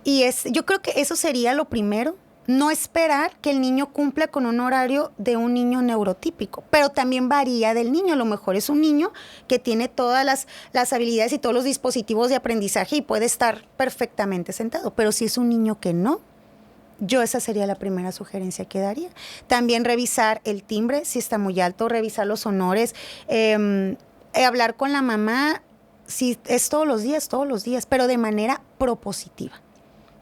Speaker 3: Y yo creo que eso sería lo primero. No esperar que el niño cumpla con un horario de un niño neurotípico, pero también varía del niño. A lo mejor es un niño que tiene todas las habilidades y todos los dispositivos de aprendizaje y puede estar perfectamente sentado, pero si es un niño que no, yo esa sería la primera sugerencia que daría. También revisar el timbre, si está muy alto, revisar los honores, hablar con la mamá, si es todos los días, pero de manera propositiva.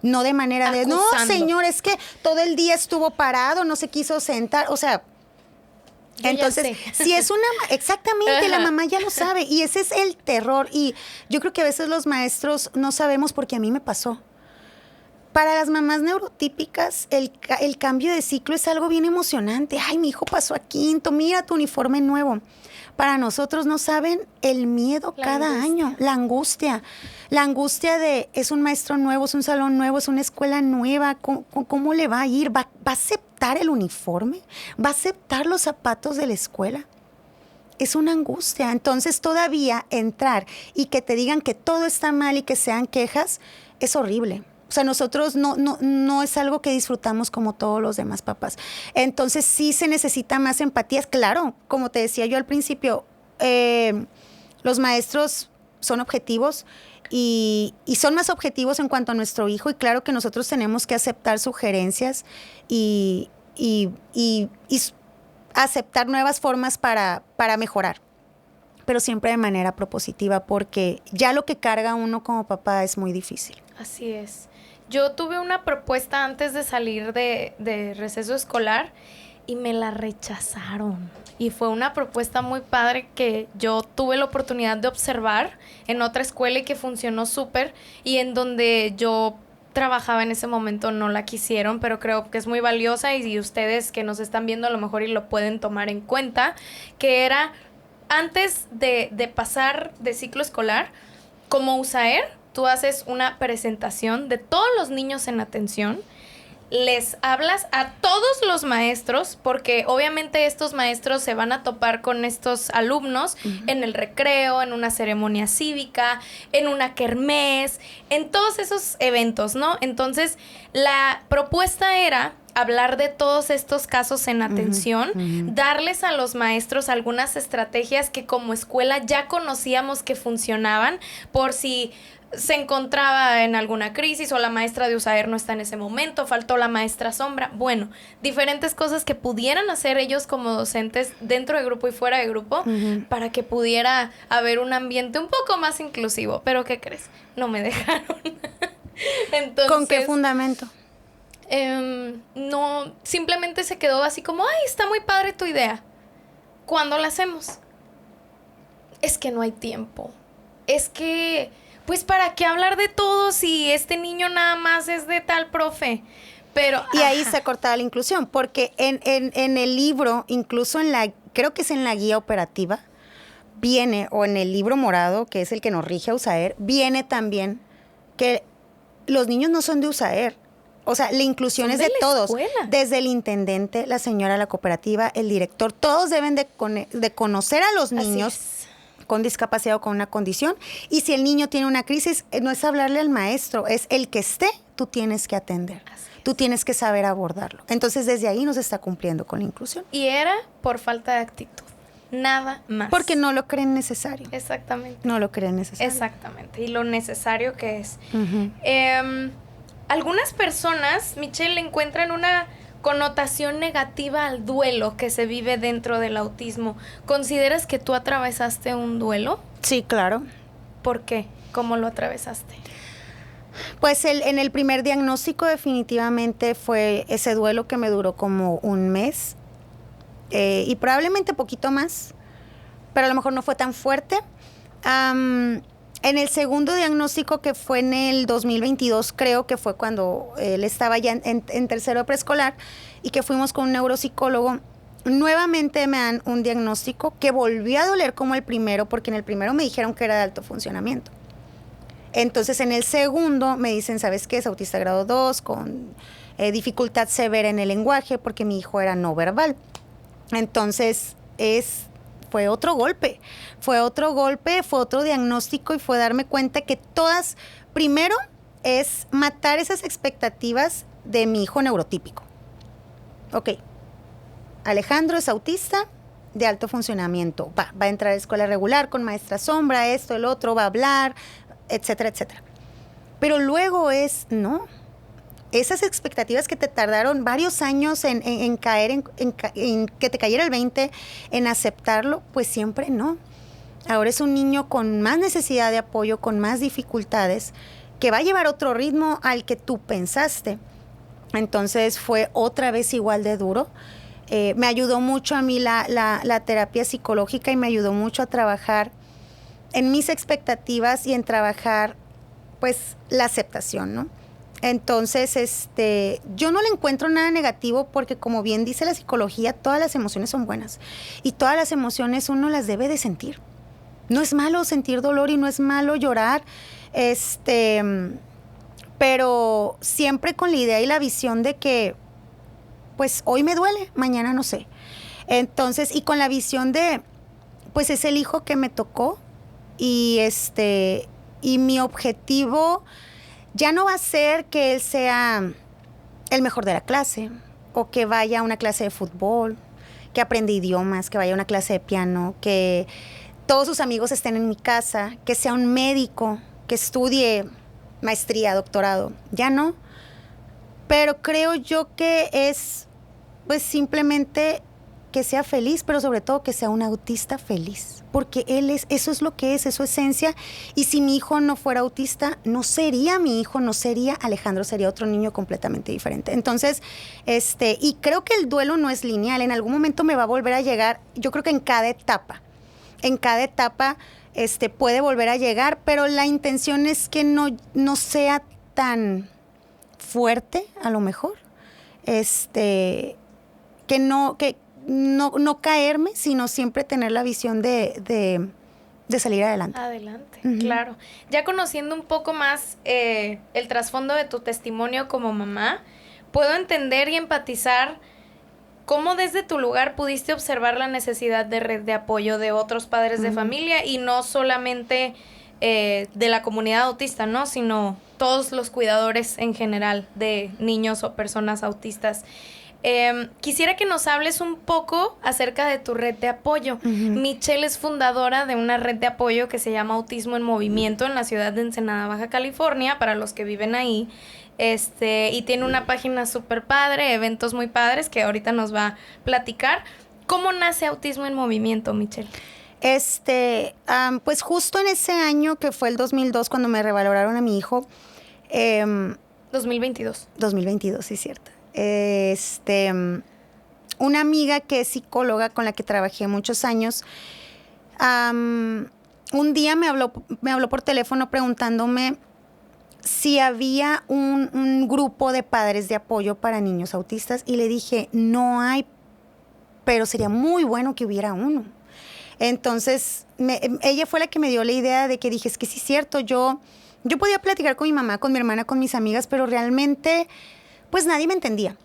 Speaker 3: No de manera de, no, señor, es que todo el día estuvo parado, no se quiso sentar, o sea, entonces, si es exactamente, la mamá ya lo sabe, y ese es el terror, y yo creo que a veces los maestros no sabemos, porque a mí me pasó. Para las mamás neurotípicas, el cambio de ciclo es algo bien emocionante. Ay, mi hijo pasó a quinto, mira tu uniforme nuevo. Para nosotros no saben el miedo cada año, la angustia de es un maestro nuevo, es un salón nuevo, es una escuela nueva, ¿cómo le va a ir? ¿Va a aceptar el uniforme? ¿Va a aceptar los zapatos de la escuela? Es una angustia. Entonces todavía entrar y que te digan que todo está mal y que sean quejas, es horrible. O sea, nosotros no es algo que disfrutamos como todos los demás papás. Entonces, sí se necesita más empatía. Claro, como te decía yo al principio, los maestros son objetivos y son más objetivos en cuanto a nuestro hijo. Y claro que nosotros tenemos que aceptar sugerencias y aceptar nuevas formas para mejorar. Pero siempre de manera propositiva, porque ya lo que carga uno como papá es muy difícil.
Speaker 2: Así es. Yo tuve una propuesta antes de salir de receso escolar y me la rechazaron. Y fue una propuesta muy padre que yo tuve la oportunidad de observar en otra escuela y que funcionó súper, y en donde yo trabajaba en ese momento no la quisieron, pero creo que es muy valiosa, y ustedes que nos están viendo a lo mejor y lo pueden tomar en cuenta, que era antes de pasar de ciclo escolar, como USAER, tú haces una presentación de todos los niños en atención, les hablas a todos los maestros, porque obviamente estos maestros se van a topar con estos alumnos en el recreo, en una ceremonia cívica, en una kermés, en todos esos eventos, ¿no? Entonces, la propuesta era hablar de todos estos casos en atención, darles a los maestros algunas estrategias que como escuela ya conocíamos que funcionaban, por si se encontraba en alguna crisis o la maestra de USAER no está en ese momento, faltó la maestra sombra. Bueno, diferentes cosas que pudieran hacer ellos como docentes dentro de grupo y fuera de grupo para que pudiera haber un ambiente un poco más inclusivo. Pero ¿qué crees? No me dejaron. Entonces,
Speaker 3: ¿con qué fundamento?
Speaker 2: No, simplemente se quedó así como, ay, está muy padre tu idea. ¿Cuándo la hacemos? Es que no hay tiempo. Es que, pues, ¿para qué hablar de todo si este niño nada más es de tal profe? Pero,
Speaker 3: y ahí se cortaba la inclusión, porque en el libro, incluso creo que es en la guía operativa, viene, o en el libro morado, que es el que nos rige a USAER, viene también que los niños no son de USAER. O sea, la inclusión es de todos, desde el intendente, la señora, la cooperativa, el director, todos deben de conocer a los niños con discapacidad o con una condición, y si el niño tiene una crisis, no es hablarle al maestro, es el que esté, tú tienes que atender, tú tienes que saber abordarlo. Entonces, desde ahí no se está cumpliendo con la inclusión.
Speaker 2: Y era por falta de actitud, nada más.
Speaker 3: Porque no lo creen necesario.
Speaker 2: Exactamente.
Speaker 3: No lo creen necesario.
Speaker 2: Exactamente, y lo necesario que es. Algunas personas, Michelle, le encuentran una connotación negativa al duelo que se vive dentro del autismo. ¿Consideras que tú atravesaste un duelo?
Speaker 3: Sí, claro.
Speaker 2: ¿Por qué? ¿Cómo lo atravesaste?
Speaker 3: Pues en el primer diagnóstico definitivamente fue ese duelo que me duró como un mes y probablemente poquito más, pero a lo mejor no fue tan fuerte. En el segundo diagnóstico, que fue en el 2022, creo que fue cuando él estaba ya en tercero de preescolar y que fuimos con un neuropsicólogo, nuevamente me dan un diagnóstico que volvió a doler como el primero, porque en el primero me dijeron que era de alto funcionamiento. Entonces en el segundo me dicen, ¿sabes qué? Es autista grado 2 con dificultad severa en el lenguaje porque mi hijo era no verbal. Entonces fue otro golpe, fue otro diagnóstico y fue darme cuenta que todas, primero es matar esas expectativas de mi hijo neurotípico. Ok, Alejandro es autista de alto funcionamiento, va a entrar a escuela regular con maestra sombra, esto, el otro, va a hablar, etcétera, etcétera. Pero luego no. Esas expectativas que te tardaron varios años en caer, en que te cayera el 20, en aceptarlo, pues siempre no. Ahora es un niño con más necesidad de apoyo, con más dificultades, que va a llevar otro ritmo al que tú pensaste. Entonces fue otra vez igual de duro. Me ayudó mucho a mí la terapia psicológica y me ayudó mucho a trabajar en mis expectativas y en trabajar, pues, la aceptación, ¿no? Entonces, yo no le encuentro nada negativo porque, como bien dice la psicología, todas las emociones son buenas y todas las emociones uno las debe de sentir. No es malo sentir dolor y no es malo llorar, pero siempre con la idea y la visión de que, pues, hoy me duele, mañana no sé. Entonces, y con la visión de, pues, es el hijo que me tocó y mi objetivo ya no va a ser que él sea el mejor de la clase o que vaya a una clase de fútbol, que aprenda idiomas, que vaya a una clase de piano, que todos sus amigos estén en mi casa, que sea un médico, que estudie maestría, doctorado. Ya no. Pero creo yo que es, pues, simplemente que sea feliz, pero sobre todo que sea un autista feliz, porque eso es lo que es su esencia, y si mi hijo no fuera autista, no sería mi hijo, no sería Alejandro, sería otro niño completamente diferente. Entonces, y creo que el duelo no es lineal, en algún momento me va a volver a llegar, yo creo que en cada etapa, puede volver a llegar, pero la intención es que no sea tan fuerte, a lo mejor, que no caerme, sino siempre tener la visión de salir adelante.
Speaker 2: Adelante,
Speaker 3: Uh-huh.
Speaker 2: Claro. Ya conociendo un poco más el trasfondo de tu testimonio como mamá, puedo entender y empatizar cómo desde tu lugar pudiste observar la necesidad de red de apoyo de otros padres de familia y no solamente de la comunidad autista, ¿no? Sino todos los cuidadores en general de niños o personas autistas. Quisiera que nos hables un poco acerca de tu red de apoyo.
Speaker 3: Uh-huh.
Speaker 2: Michelle es fundadora de una red de apoyo que se llama Autismo en Movimiento en la ciudad de Ensenada, Baja California, para los que viven ahí. Y tiene una página súper padre, eventos muy padres que ahorita nos va a platicar. ¿Cómo nace Autismo en Movimiento, Michelle?
Speaker 3: Pues justo en ese año que fue el 2002 cuando me revaloraron a mi hijo.
Speaker 2: 2022.
Speaker 3: 2022, sí, cierto. Una amiga que es psicóloga con la que trabajé muchos años, un día me habló por teléfono preguntándome si había un grupo de padres de apoyo para niños autistas y le dije, no hay, pero sería muy bueno que hubiera uno. Entonces, ella fue la que me dio la idea de que dije, es que sí es cierto, yo podía platicar con mi mamá, con mi hermana, con mis amigas, pero realmente, pues nadie me entendía.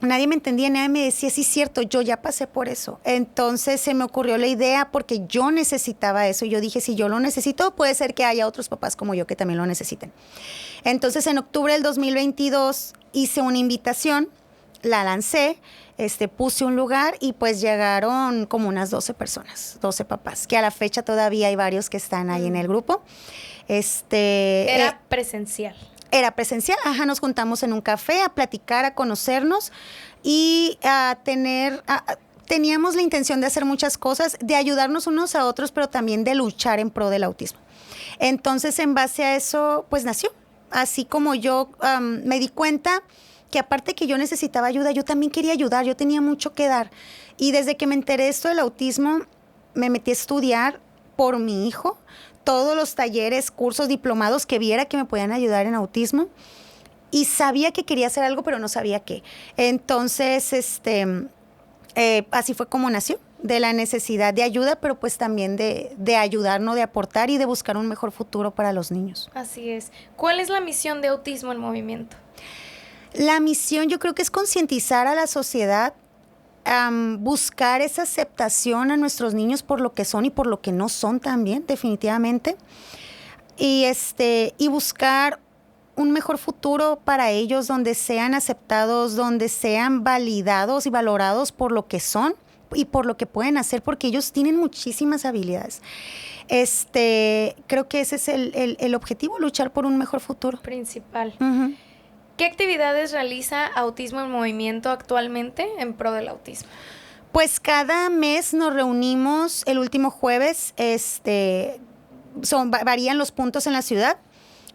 Speaker 3: Nadie me decía, sí es cierto, yo ya pasé por eso. Entonces se me ocurrió la idea porque yo necesitaba eso. Y yo dije, si yo lo necesito, puede ser que haya otros papás como yo que también lo necesiten. Entonces en octubre del 2022 hice una invitación, la lancé, puse un lugar y pues llegaron como unas 12 personas, 12 papás, que a la fecha todavía hay varios que están ahí en el grupo.
Speaker 2: Era presencial.
Speaker 3: Era presencial, nos juntamos en un café a platicar, a conocernos y teníamos la intención de hacer muchas cosas, de ayudarnos unos a otros, pero también de luchar en pro del autismo. Entonces, en base a eso, pues nació así como yo me di cuenta que aparte que yo necesitaba ayuda, yo también quería ayudar, yo tenía mucho que dar. Y desde que me enteré de esto del autismo, me metí a estudiar por mi hijo, todos los talleres, cursos, diplomados que viera que me podían ayudar en autismo. Y sabía que quería hacer algo, pero no sabía qué. Entonces, así fue como nació, de la necesidad de ayuda, pero pues también de ayudarnos, de aportar y de buscar un mejor futuro para los niños.
Speaker 2: Así es. ¿Cuál es la misión de Autismo en Movimiento?
Speaker 3: La misión yo creo que es concientizar a la sociedad, buscar esa aceptación a nuestros niños por lo que son y por lo que no son también, definitivamente. Y buscar un mejor futuro para ellos, donde sean aceptados, donde sean validados y valorados por lo que son y por lo que pueden hacer, porque ellos tienen muchísimas habilidades. Creo que ese es el objetivo, luchar por un mejor futuro.
Speaker 2: Principal.
Speaker 3: Uh-huh.
Speaker 2: ¿Qué actividades realiza Autismo en Movimiento actualmente en pro del autismo?
Speaker 3: Pues cada mes nos reunimos el último jueves, varían los puntos en la ciudad,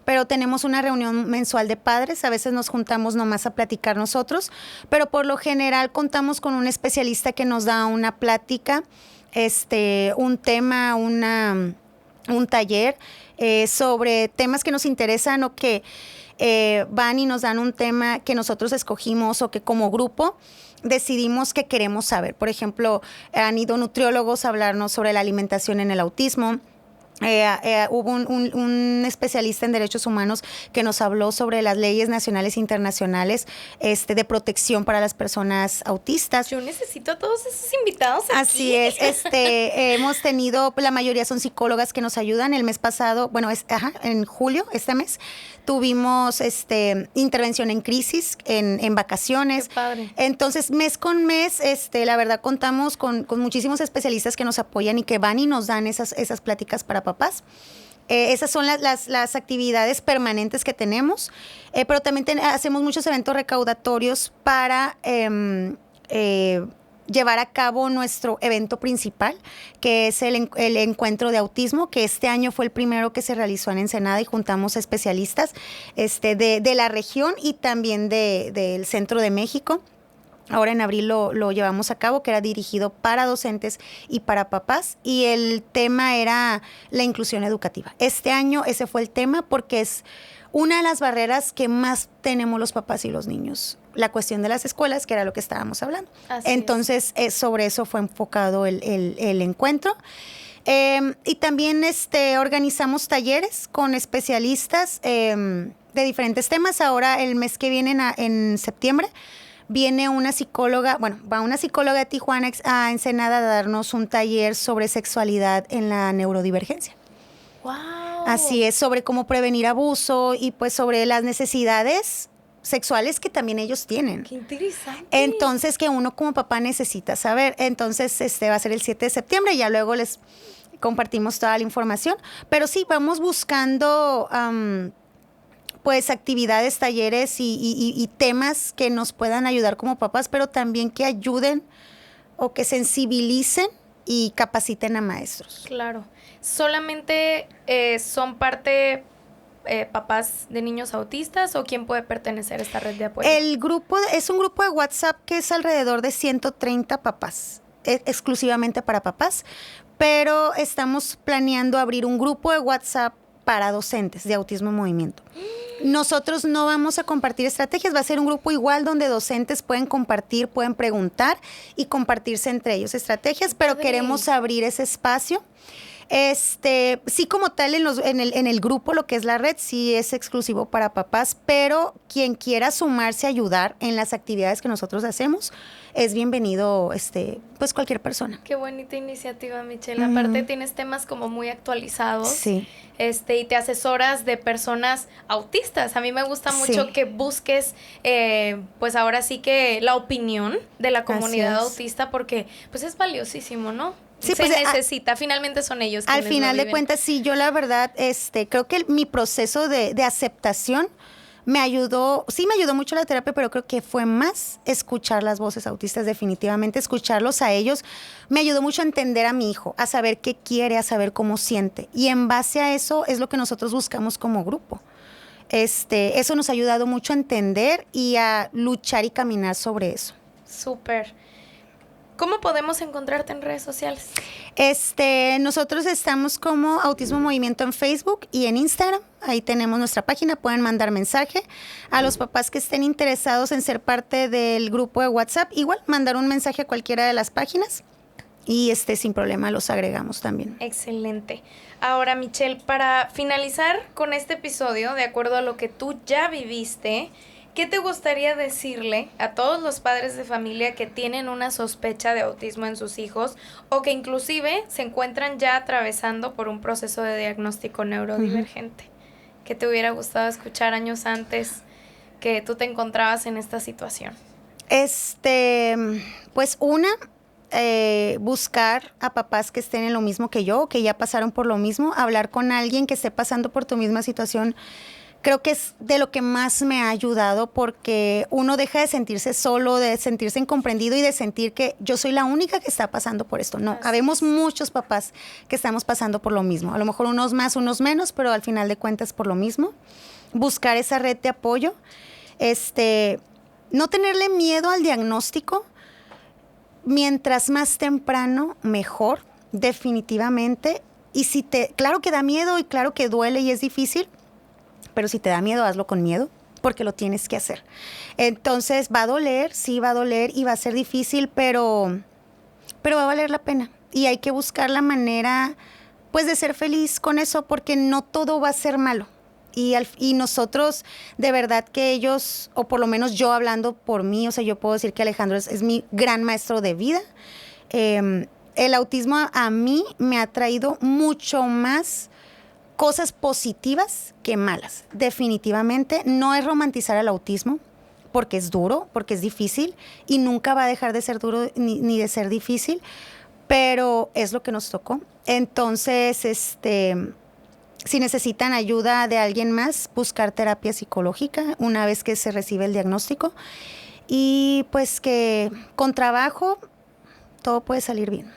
Speaker 3: pero tenemos una reunión mensual de padres, a veces nos juntamos nomás a platicar nosotros, pero por lo general contamos con un especialista que nos da una plática, un tema, un taller sobre temas que nos interesan o que van y nos dan un tema que nosotros escogimos o que como grupo decidimos que queremos saber. Por ejemplo, han ido nutriólogos a hablarnos sobre la alimentación en el autismo. Hubo un especialista en derechos humanos que nos habló sobre las leyes nacionales e internacionales de protección para las personas autistas.
Speaker 2: Yo necesito a todos esos invitados aquí.
Speaker 3: Así es. Hemos tenido, la mayoría son psicólogas que nos ayudan. El mes pasado, en julio, este mes, tuvimos intervención en crisis, en vacaciones.
Speaker 2: Qué padre. Entonces,
Speaker 3: mes con mes, la verdad, contamos con muchísimos especialistas que nos apoyan y que van y nos dan esas pláticas para papás. Esas son las actividades permanentes que tenemos, pero también hacemos muchos eventos recaudatorios para llevar a cabo nuestro evento principal, que es el encuentro de autismo, que este año fue el primero que se realizó en Ensenada y juntamos especialistas de la región y también del centro de México. Ahora en abril lo llevamos a cabo, que era dirigido para docentes y para papás, y el tema era la inclusión educativa. Este año ese fue el tema porque es una de las barreras que más tenemos los papás y los niños, la cuestión de las escuelas, que era lo que estábamos hablando. Entonces, sobre eso fue enfocado el encuentro. Y también organizamos talleres con especialistas de diferentes temas. Ahora, el mes que viene, en septiembre, viene una psicóloga, va una psicóloga de Tijuana a Ensenada a darnos un taller sobre sexualidad en la neurodivergencia.
Speaker 2: ¡Wow!
Speaker 3: Así es, sobre cómo prevenir abuso y pues sobre las necesidades sexuales que también ellos tienen.
Speaker 2: ¡Qué interesante!
Speaker 3: Entonces, que uno como papá necesita saber. Entonces, va a ser el 7 de septiembre, ya luego les compartimos toda la información. Pero sí, vamos buscando pues actividades, talleres y temas que nos puedan ayudar como papás, pero también que ayuden o que sensibilicen y capaciten a maestros.
Speaker 2: Claro. ¿Solamente son parte papás de niños autistas o quién puede pertenecer a esta red de apoyo?
Speaker 3: El grupo es un grupo de WhatsApp que es alrededor de 130 papás, exclusivamente para papás, pero estamos planeando abrir un grupo de WhatsApp para docentes de Autismo en Movimiento. Nosotros no vamos a compartir estrategias, va a ser un grupo igual donde docentes pueden compartir, pueden preguntar y compartirse entre ellos estrategias, pero queremos abrir ese espacio. Sí, como tal, en el grupo, lo que es la red, sí es exclusivo para papás, pero quien quiera sumarse a ayudar en las actividades que nosotros hacemos, es bienvenido, pues cualquier persona.
Speaker 2: Qué bonita iniciativa, Michelle. Aparte tienes temas como muy actualizados.
Speaker 3: Sí.
Speaker 2: Y te asesoras de personas autistas. A mí me gusta mucho que busques, pues ahora sí que la opinión de la comunidad autista, porque pues es valiosísimo, ¿no?
Speaker 3: Sí,
Speaker 2: se
Speaker 3: pues,
Speaker 2: necesita, finalmente son ellos
Speaker 3: al
Speaker 2: quienes
Speaker 3: final
Speaker 2: lo
Speaker 3: de
Speaker 2: viven.
Speaker 3: cuentas, sí, yo la verdad, creo que mi proceso de aceptación me ayudó mucho la terapia, pero creo que fue más escuchar las voces autistas, definitivamente, escucharlos a ellos. Me ayudó mucho a entender a mi hijo, a saber qué quiere, a saber cómo siente. Y en base a eso es lo que nosotros buscamos como grupo. Eso nos ha ayudado mucho a entender y a luchar y caminar sobre eso.
Speaker 2: Súper. ¿Cómo podemos encontrarte en redes sociales?
Speaker 3: Nosotros estamos como Autismo Movimiento en Facebook y en Instagram. Ahí tenemos nuestra página, pueden mandar mensaje. A los papás que estén interesados en ser parte del grupo de WhatsApp, igual mandar un mensaje a cualquiera de las páginas y sin problema los agregamos también.
Speaker 2: Excelente. Ahora, Michelle, para finalizar con este episodio, de acuerdo a lo que tú ya viviste, ¿qué te gustaría decirle a todos los padres de familia que tienen una sospecha de autismo en sus hijos o que inclusive se encuentran ya atravesando por un proceso de diagnóstico neurodivergente? ¿Qué te hubiera gustado escuchar años antes que tú te encontrabas en esta situación?
Speaker 3: Pues buscar a papás que estén en lo mismo que yo, que ya pasaron por lo mismo, hablar con alguien que esté pasando por tu misma situación. Creo que es de lo que más me ha ayudado porque uno deja de sentirse solo, de sentirse incomprendido y de sentir que yo soy la única que está pasando por esto. No, habemos muchos papás que estamos pasando por lo mismo. A lo mejor unos más, unos menos, pero al final de cuentas por lo mismo. Buscar esa red de apoyo. No tenerle miedo al diagnóstico. Mientras más temprano, mejor, definitivamente. Y claro que da miedo y claro que duele y es difícil, pero si te da miedo, hazlo con miedo, porque lo tienes que hacer. Entonces, va a doler, sí va a doler y va a ser difícil, pero va a valer la pena. Y hay que buscar la manera, pues, de ser feliz con eso, porque no todo va a ser malo. Y nosotros, de verdad que ellos, o por lo menos yo hablando por mí, o sea, yo puedo decir que Alejandro es mi gran maestro de vida. El autismo a mí me ha traído mucho más cosas positivas que malas. Definitivamente no es romantizar el autismo, porque es duro, porque es difícil, y nunca va a dejar de ser duro ni de ser difícil, pero es lo que nos tocó. Entonces, si necesitan ayuda de alguien más, buscar terapia psicológica una vez que se recibe el diagnóstico. Y pues que con trabajo todo puede salir bien.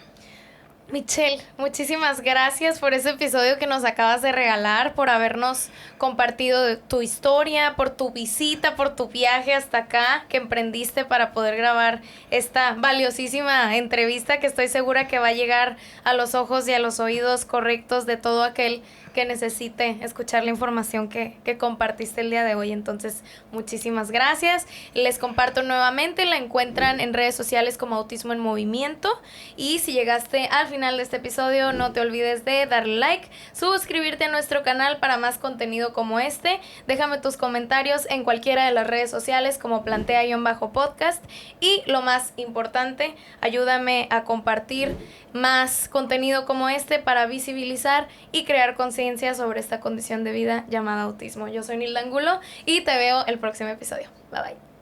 Speaker 2: Michelle, muchísimas gracias por ese episodio que nos acabas de regalar, por habernos compartido tu historia, por tu visita, por tu viaje hasta acá que emprendiste para poder grabar esta valiosísima entrevista que estoy segura que va a llegar a los ojos y a los oídos correctos de todo aquel que necesite escuchar la información que compartiste el día de hoy. Entonces, muchísimas gracias. Les comparto nuevamente, la encuentran en redes sociales como Autismo en Movimiento. Y si llegaste al final de este episodio, no te olvides de darle like, suscribirte a nuestro canal para más contenido como este. Déjame tus comentarios en cualquiera de las redes sociales como Plantea_podcast. Y lo más importante, ayúdame a compartir más contenido como este para visibilizar y crear conciencia sobre esta condición de vida llamada autismo. Yo soy Nilda Angulo y te veo el próximo episodio. Bye bye.